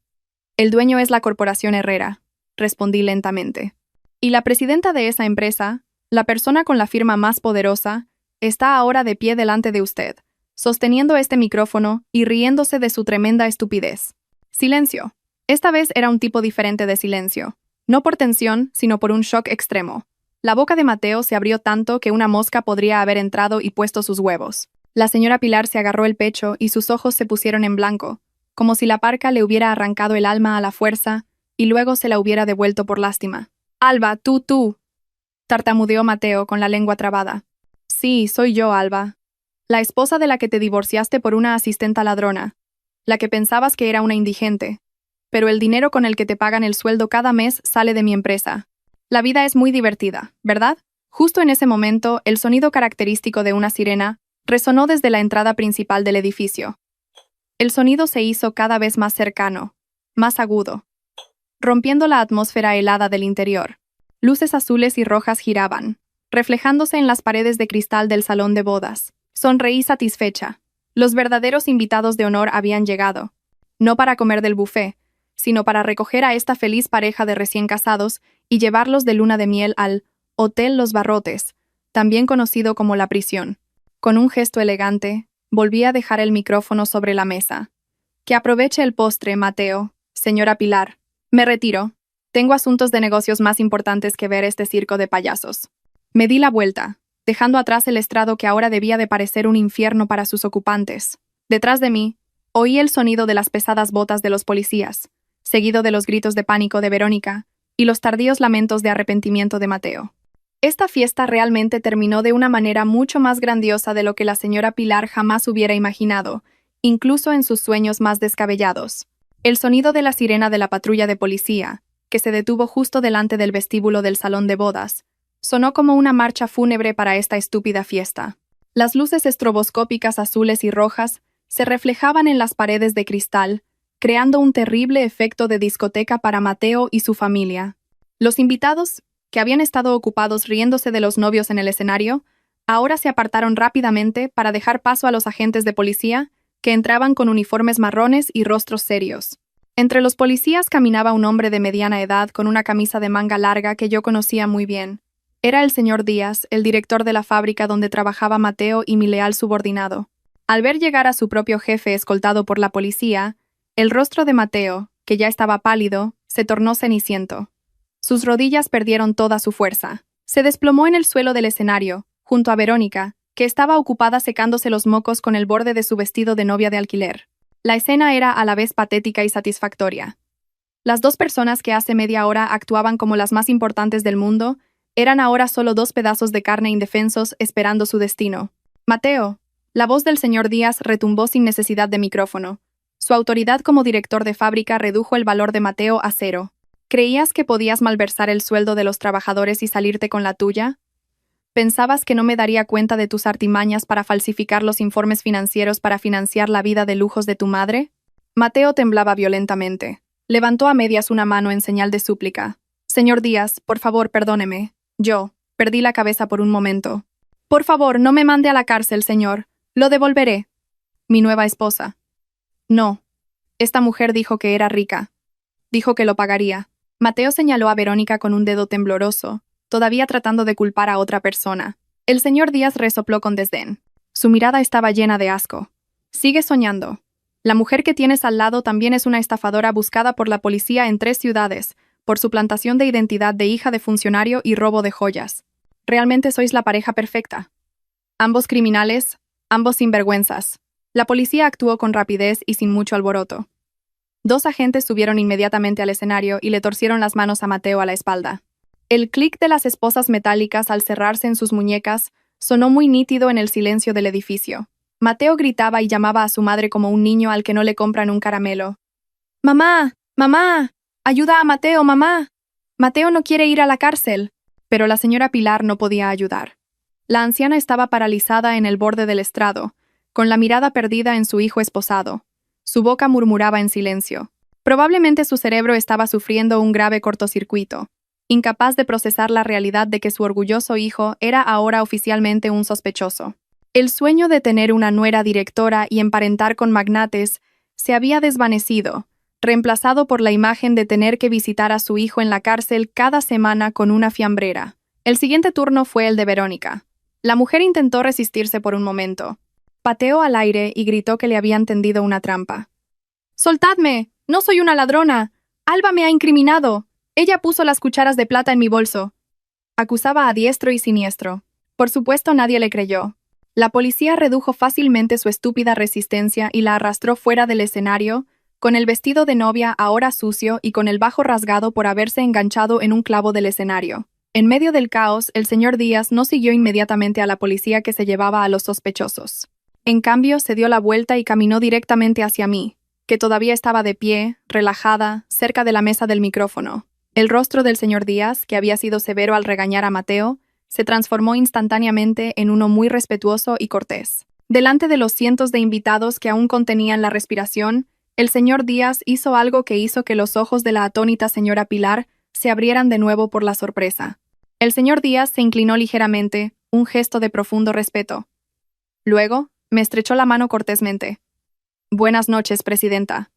El dueño es la Corporación Herrera, respondí lentamente. Y la presidenta de esa empresa, la persona con la firma más poderosa, está ahora de pie delante de usted, sosteniendo este micrófono y riéndose de su tremenda estupidez. Silencio. Esta vez era un tipo diferente de silencio. No por tensión, sino por un shock extremo. La boca de Mateo se abrió tanto que una mosca podría haber entrado y puesto sus huevos. La señora Pilar se agarró el pecho y sus ojos se pusieron en blanco, como si la parca le hubiera arrancado el alma a la fuerza y luego se la hubiera devuelto por lástima. «Alba, tú», tartamudeó Mateo con la lengua trabada. «Sí, soy yo, Alba. La esposa de la que te divorciaste por una asistenta ladrona. La que pensabas que era una indigente. Pero el dinero con el que te pagan el sueldo cada mes sale de mi empresa. La vida es muy divertida, ¿verdad?» Justo en ese momento, el sonido característico de una sirena resonó desde la entrada principal del edificio. El sonido se hizo cada vez más cercano, más agudo, rompiendo la atmósfera helada del interior. Luces azules y rojas giraban, reflejándose en las paredes de cristal del salón de bodas. Sonreí satisfecha. Los verdaderos invitados de honor habían llegado, no para comer del buffet, sino para recoger a esta feliz pareja de recién casados y llevarlos de luna de miel al Hotel Los Barrotes, también conocido como La Prisión. Con un gesto elegante, volví a dejar el micrófono sobre la mesa. Que aproveche el postre, Mateo, señora Pilar. Me retiro. Tengo asuntos de negocios más importantes que ver este circo de payasos. Me di la vuelta, dejando atrás el estrado que ahora debía de parecer un infierno para sus ocupantes. Detrás de mí, oí el sonido de las pesadas botas de los policías, seguido de los gritos de pánico de Verónica y los tardíos lamentos de arrepentimiento de Mateo. Esta fiesta realmente terminó de una manera mucho más grandiosa de lo que la señora Pilar jamás hubiera imaginado, incluso en sus sueños más descabellados. El sonido de la sirena de la patrulla de policía, que se detuvo justo delante del vestíbulo del salón de bodas, sonó como una marcha fúnebre para esta estúpida fiesta. Las luces estroboscópicas azules y rojas se reflejaban en las paredes de cristal, creando un terrible efecto de discoteca para Mateo y su familia. Los invitados, que habían estado ocupados riéndose de los novios en el escenario, ahora se apartaron rápidamente para dejar paso a los agentes de policía, que entraban con uniformes marrones y rostros serios. Entre los policías caminaba un hombre de mediana edad con una camisa de manga larga que yo conocía muy bien. Era el señor Díaz, el director de la fábrica donde trabajaba Mateo y mi leal subordinado. Al ver llegar a su propio jefe escoltado por la policía, el rostro de Mateo, que ya estaba pálido, se tornó ceniciento. Sus rodillas perdieron toda su fuerza. Se desplomó en el suelo del escenario, junto a Verónica, que estaba ocupada secándose los mocos con el borde de su vestido de novia de alquiler. La escena era a la vez patética y satisfactoria. Las dos personas que hace media hora actuaban como las más importantes del mundo, eran ahora solo dos pedazos de carne indefensos esperando su destino. Mateo. La voz del señor Díaz retumbó sin necesidad de micrófono. Su autoridad como director de fábrica redujo el valor de Mateo a 0. ¿Creías que podías malversar el sueldo de los trabajadores y salirte con la tuya? ¿Pensabas que no me daría cuenta de tus artimañas para falsificar los informes financieros para financiar la vida de lujos de tu madre? Mateo temblaba violentamente. Levantó a medias una mano en señal de súplica. Señor Díaz, por favor, perdóneme. Yo perdí la cabeza por un momento. Por favor, no me mande a la cárcel, señor. Lo devolveré. Mi nueva esposa. No. Esta mujer dijo que era rica. Dijo que lo pagaría. Mateo señaló a Verónica con un dedo tembloroso, todavía tratando de culpar a otra persona. El señor Díaz resopló con desdén. Su mirada estaba llena de asco. Sigue soñando. La mujer que tienes al lado también es una estafadora buscada por la policía en 3 ciudades, por suplantación de identidad de hija de funcionario y robo de joyas. Realmente sois la pareja perfecta. Ambos criminales, ambos sinvergüenzas. La policía actuó con rapidez y sin mucho alboroto. 2 agentes subieron inmediatamente al escenario y le torcieron las manos a Mateo a la espalda. El clic de las esposas metálicas al cerrarse en sus muñecas sonó muy nítido en el silencio del edificio. Mateo gritaba y llamaba a su madre como un niño al que no le compran un caramelo. ¡Mamá! ¡Mamá! ¡Ayuda a Mateo, mamá! Mateo no quiere ir a la cárcel. Pero la señora Pilar no podía ayudar. La anciana estaba paralizada en el borde del estrado, con la mirada perdida en su hijo esposado. Su boca murmuraba en silencio. Probablemente su cerebro estaba sufriendo un grave cortocircuito, incapaz de procesar la realidad de que su orgulloso hijo era ahora oficialmente un sospechoso. El sueño de tener una nuera directora y emparentar con magnates se había desvanecido, reemplazado por la imagen de tener que visitar a su hijo en la cárcel cada semana con una fiambrera. El siguiente turno fue el de Verónica. La mujer intentó resistirse por un momento. Pateó al aire y gritó que le habían tendido una trampa. ¡Soltadme! ¡No soy una ladrona! ¡Alba me ha incriminado! Ella puso las cucharas de plata en mi bolso. Acusaba a diestro y siniestro. Por supuesto, nadie le creyó. La policía redujo fácilmente su estúpida resistencia y la arrastró fuera del escenario, con el vestido de novia ahora sucio y con el bajo rasgado por haberse enganchado en un clavo del escenario. En medio del caos, el señor Díaz no siguió inmediatamente a la policía que se llevaba a los sospechosos. En cambio, se dio la vuelta y caminó directamente hacia mí, que todavía estaba de pie, relajada, cerca de la mesa del micrófono. El rostro del señor Díaz, que había sido severo al regañar a Mateo, se transformó instantáneamente en uno muy respetuoso y cortés. Delante de los cientos de invitados que aún contenían la respiración, el señor Díaz hizo algo que hizo que los ojos de la atónita señora Pilar se abrieran de nuevo por la sorpresa. El señor Díaz se inclinó ligeramente, un gesto de profundo respeto. Luego, Me estrechó la mano cortésmente. Buenas noches, presidenta.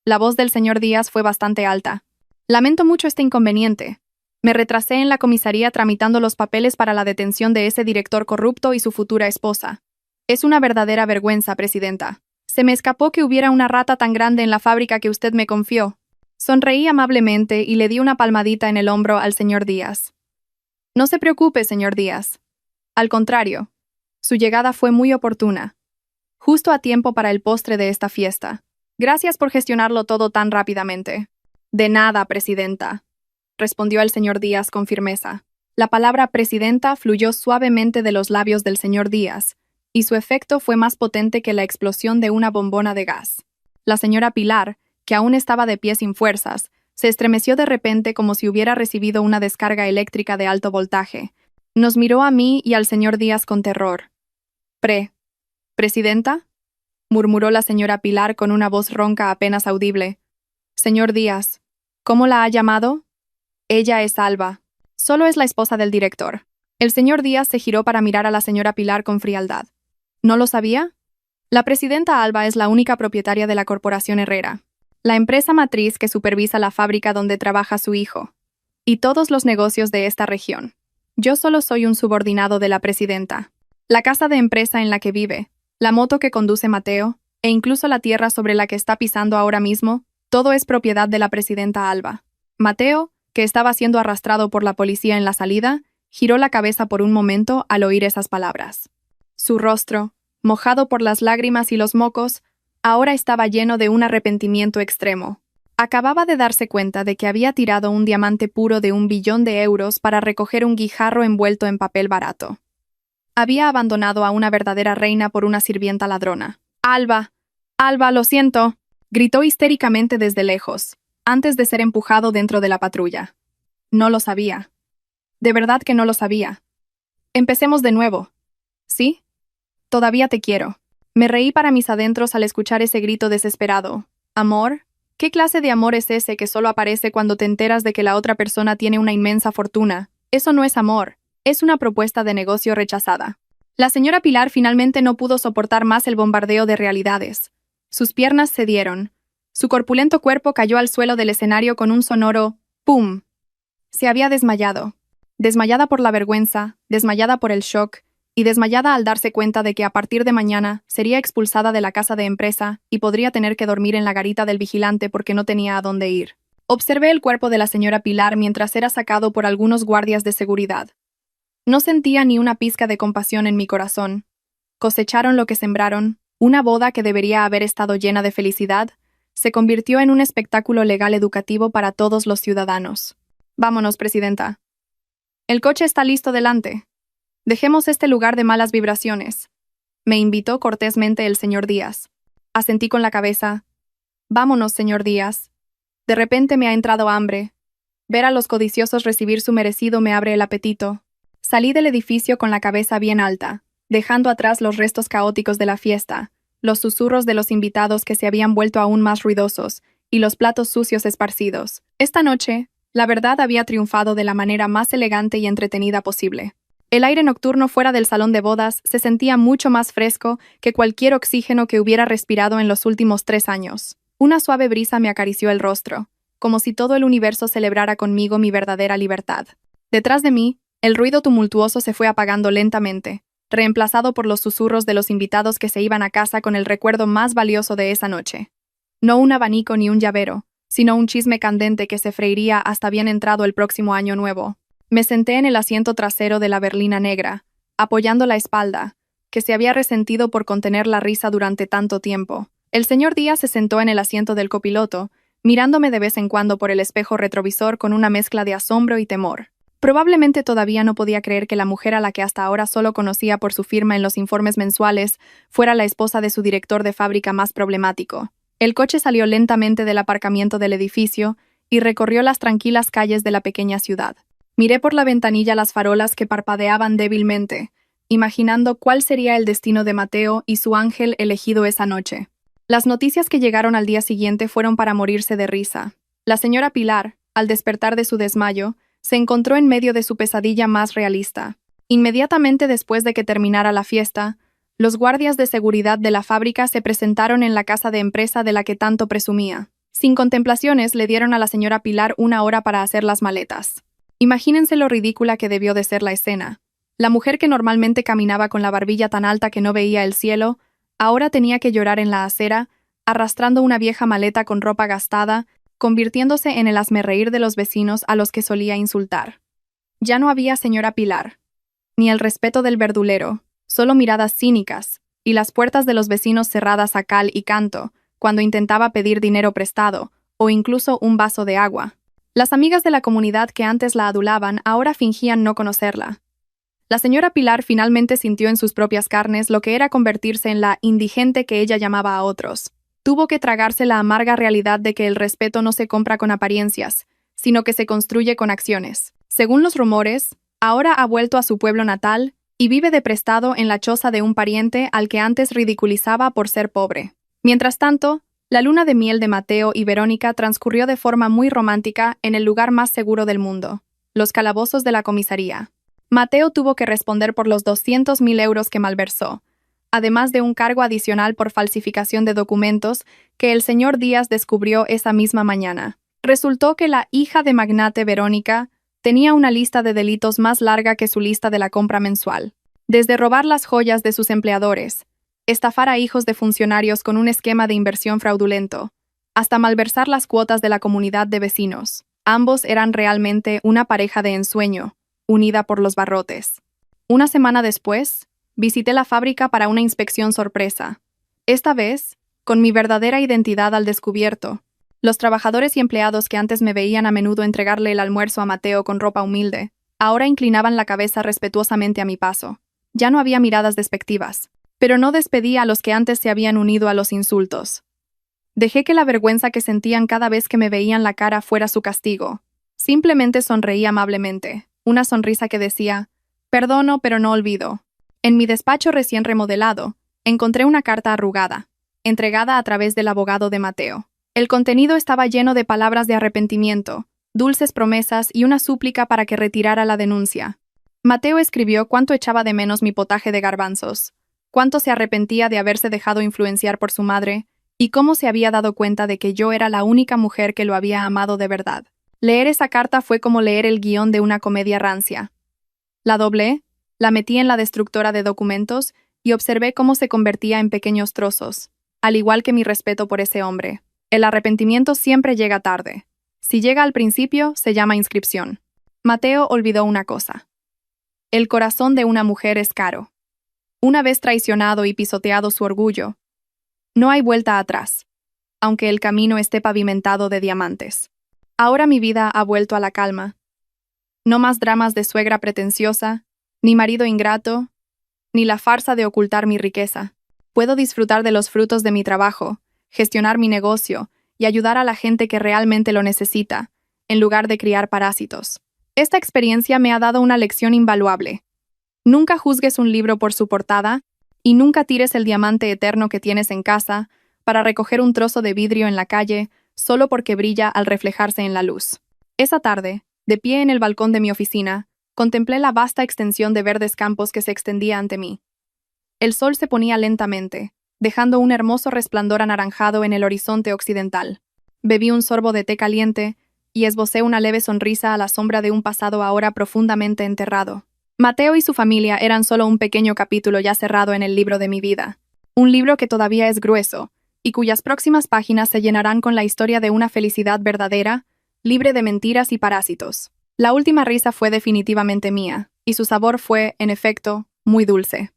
La voz del señor Díaz fue bastante alta. Lamento mucho este inconveniente. Me retrasé en la comisaría tramitando los papeles para la detención de ese director corrupto y su futura esposa. Es una verdadera vergüenza, presidenta. Se me escapó que hubiera una rata tan grande en la fábrica que usted me confió. Sonreí amablemente y le di una palmadita en el hombro al señor Díaz. No se preocupe, señor Díaz. Al contrario, su llegada fue muy oportuna. Justo a tiempo para el postre de esta fiesta. Gracias por gestionarlo todo tan rápidamente. De nada, presidenta, respondió el señor Díaz con firmeza. La palabra presidenta fluyó suavemente de los labios del señor Díaz, y su efecto fue más potente que la explosión de una bombona de gas. La señora Pilar, que aún estaba de pie sin fuerzas, se estremeció de repente como si hubiera recibido una descarga eléctrica de alto voltaje. Nos miró a mí y al señor Díaz con terror. ¿Presidenta? Murmuró la señora Pilar con una voz ronca apenas audible. Señor Díaz, ¿cómo la ha llamado? Ella es Alba. Solo es la esposa del director. El señor Díaz se giró para mirar a la señora Pilar con frialdad. ¿No lo sabía? La presidenta Alba es la única propietaria de la Corporación Herrera, la empresa matriz que supervisa la fábrica donde trabaja su hijo, y todos los negocios de esta región. Yo solo soy un subordinado de la presidenta. La casa de empresa en la que vive, la moto que conduce Mateo, e incluso la tierra sobre la que está pisando ahora mismo, todo es propiedad de la presidenta Alba. Mateo, que estaba siendo arrastrado por la policía en la salida, giró la cabeza por un momento al oír esas palabras. Su rostro, mojado por las lágrimas y los mocos, ahora estaba lleno de un arrepentimiento extremo. Acababa de darse cuenta de que había tirado un diamante puro de 1 billón de euros para recoger un guijarro envuelto en papel barato. Había abandonado a una verdadera reina por una sirvienta ladrona. «Alba, Alba, lo siento», gritó histéricamente desde lejos, antes de ser empujado dentro de la patrulla. No lo sabía. De verdad que no lo sabía. Empecemos de nuevo. ¿Sí? Todavía te quiero. Me reí para mis adentros al escuchar ese grito desesperado. ¿Amor? ¿Qué clase de amor es ese que solo aparece cuando te enteras de que la otra persona tiene una inmensa fortuna? Eso no es amor. Es una propuesta de negocio rechazada. La señora Pilar finalmente no pudo soportar más el bombardeo de realidades. Sus piernas cedieron. Su corpulento cuerpo cayó al suelo del escenario con un sonoro ¡pum! Se había desmayado. Desmayada por la vergüenza, desmayada por el shock, y desmayada al darse cuenta de que a partir de mañana sería expulsada de la casa de empresa y podría tener que dormir en la garita del vigilante porque no tenía a dónde ir. Observé el cuerpo de la señora Pilar mientras era sacado por algunos guardias de seguridad. No sentía ni una pizca de compasión en mi corazón. Cosecharon lo que sembraron, una boda que debería haber estado llena de felicidad, se convirtió en un espectáculo legal educativo para todos los ciudadanos. Vámonos, presidenta. El coche está listo delante. Dejemos este lugar de malas vibraciones. Me invitó cortésmente el señor Díaz. Asentí con la cabeza. Vámonos, señor Díaz. De repente me ha entrado hambre. Ver a los codiciosos recibir su merecido me abre el apetito. Salí del edificio con la cabeza bien alta, dejando atrás los restos caóticos de la fiesta, los susurros de los invitados que se habían vuelto aún más ruidosos, y los platos sucios esparcidos. Esta noche, la verdad había triunfado de la manera más elegante y entretenida posible. El aire nocturno fuera del salón de bodas se sentía mucho más fresco que cualquier oxígeno que hubiera respirado en los últimos 3 años. Una suave brisa me acarició el rostro, como si todo el universo celebrara conmigo mi verdadera libertad. Detrás de mí, el ruido tumultuoso se fue apagando lentamente, reemplazado por los susurros de los invitados que se iban a casa con el recuerdo más valioso de esa noche. No un abanico ni un llavero, sino un chisme candente que se freiría hasta bien entrado el próximo año nuevo. Me senté en el asiento trasero de la berlina negra, apoyando la espalda, que se había resentido por contener la risa durante tanto tiempo. El señor Díaz se sentó en el asiento del copiloto, mirándome de vez en cuando por el espejo retrovisor con una mezcla de asombro y temor. Probablemente todavía no podía creer que la mujer a la que hasta ahora solo conocía por su firma en los informes mensuales fuera la esposa de su director de fábrica más problemático. El coche salió lentamente del aparcamiento del edificio y recorrió las tranquilas calles de la pequeña ciudad. Miré por la ventanilla las farolas que parpadeaban débilmente, imaginando cuál sería el destino de Mateo y su ángel elegido esa noche. Las noticias que llegaron al día siguiente fueron para morirse de risa. La señora Pilar, al despertar de su desmayo, se encontró en medio de su pesadilla más realista. Inmediatamente después de que terminara la fiesta, Los guardias de seguridad de la fábrica se presentaron en la casa de empresa de la que tanto presumía. Sin contemplaciones, le dieron a la señora Pilar 1 hora para hacer las maletas. Imagínense lo ridícula que debió de ser la escena. La mujer que normalmente caminaba con la barbilla tan alta que no veía el cielo, ahora tenía que llorar en la acera, arrastrando una vieja maleta con ropa gastada, convirtiéndose en el hazmerreír de los vecinos a los que solía insultar. Ya no había señora Pilar, ni el respeto del verdulero, solo miradas cínicas, y las puertas de los vecinos cerradas a cal y canto, cuando intentaba pedir dinero prestado, o incluso un vaso de agua. Las amigas de la comunidad que antes la adulaban ahora fingían no conocerla. La señora Pilar finalmente sintió en sus propias carnes lo que era convertirse en la indigente que ella llamaba a otros. Tuvo que tragarse la amarga realidad de que el respeto no se compra con apariencias, sino que se construye con acciones. Según los rumores, ahora ha vuelto a su pueblo natal y vive de prestado en la choza de un pariente al que antes ridiculizaba por ser pobre. Mientras tanto, la luna de miel de Mateo y Verónica transcurrió de forma muy romántica en el lugar más seguro del mundo, los calabozos de la comisaría. Mateo tuvo que responder por los 200.000 euros que malversó, además de un cargo adicional por falsificación de documentos que el señor Díaz descubrió esa misma mañana. Resultó que la hija de magnate Verónica tenía una lista de delitos más larga que su lista de la compra mensual. Desde robar las joyas de sus empleadores, estafar a hijos de funcionarios con un esquema de inversión fraudulento, hasta malversar las cuotas de la comunidad de vecinos. Ambos eran realmente una pareja de ensueño, unida por los barrotes. Una semana después, visité la fábrica para una inspección sorpresa. Esta vez, con mi verdadera identidad al descubierto. Los trabajadores y empleados que antes me veían a menudo entregarle el almuerzo a Mateo con ropa humilde, ahora inclinaban la cabeza respetuosamente a mi paso. Ya no había miradas despectivas, pero no despedí a los que antes se habían unido a los insultos. Dejé que la vergüenza que sentían cada vez que me veían la cara fuera su castigo. Simplemente sonreí amablemente, una sonrisa que decía, «Perdono, pero no olvido». En mi despacho recién remodelado, encontré una carta arrugada, entregada a través del abogado de Mateo. El contenido estaba lleno de palabras de arrepentimiento, dulces promesas y una súplica para que retirara la denuncia. Mateo escribió cuánto echaba de menos mi potaje de garbanzos, cuánto se arrepentía de haberse dejado influenciar por su madre y cómo se había dado cuenta de que yo era la única mujer que lo había amado de verdad. Leer esa carta fue como leer el guión de una comedia rancia. La doblé, la metí en la destructora de documentos y observé cómo se convertía en pequeños trozos, al igual que mi respeto por ese hombre. El arrepentimiento siempre llega tarde. Si llega al principio, se llama inscripción. Mateo olvidó una cosa. El corazón de una mujer es caro. Una vez traicionado y pisoteado su orgullo, no hay vuelta atrás, aunque el camino esté pavimentado de diamantes. Ahora mi vida ha vuelto a la calma. No más dramas de suegra pretenciosa, ni marido ingrato, ni la farsa de ocultar mi riqueza. Puedo disfrutar de los frutos de mi trabajo, gestionar mi negocio y ayudar a la gente que realmente lo necesita, en lugar de criar parásitos. Esta experiencia me ha dado una lección invaluable. Nunca juzgues un libro por su portada y nunca tires el diamante eterno que tienes en casa para recoger un trozo de vidrio en la calle solo porque brilla al reflejarse en la luz. Esa tarde, de pie en el balcón de mi oficina, contemplé la vasta extensión de verdes campos que se extendía ante mí. El sol se ponía lentamente, dejando un hermoso resplandor anaranjado en el horizonte occidental. Bebí un sorbo de té caliente y esbocé una leve sonrisa a la sombra de un pasado ahora profundamente enterrado. Mateo y su familia eran solo un pequeño capítulo ya cerrado en el libro de mi vida. Un libro que todavía es grueso, y cuyas próximas páginas se llenarán con la historia de una felicidad verdadera, libre de mentiras y parásitos. La última risa fue definitivamente mía, y su sabor fue, en efecto, muy dulce.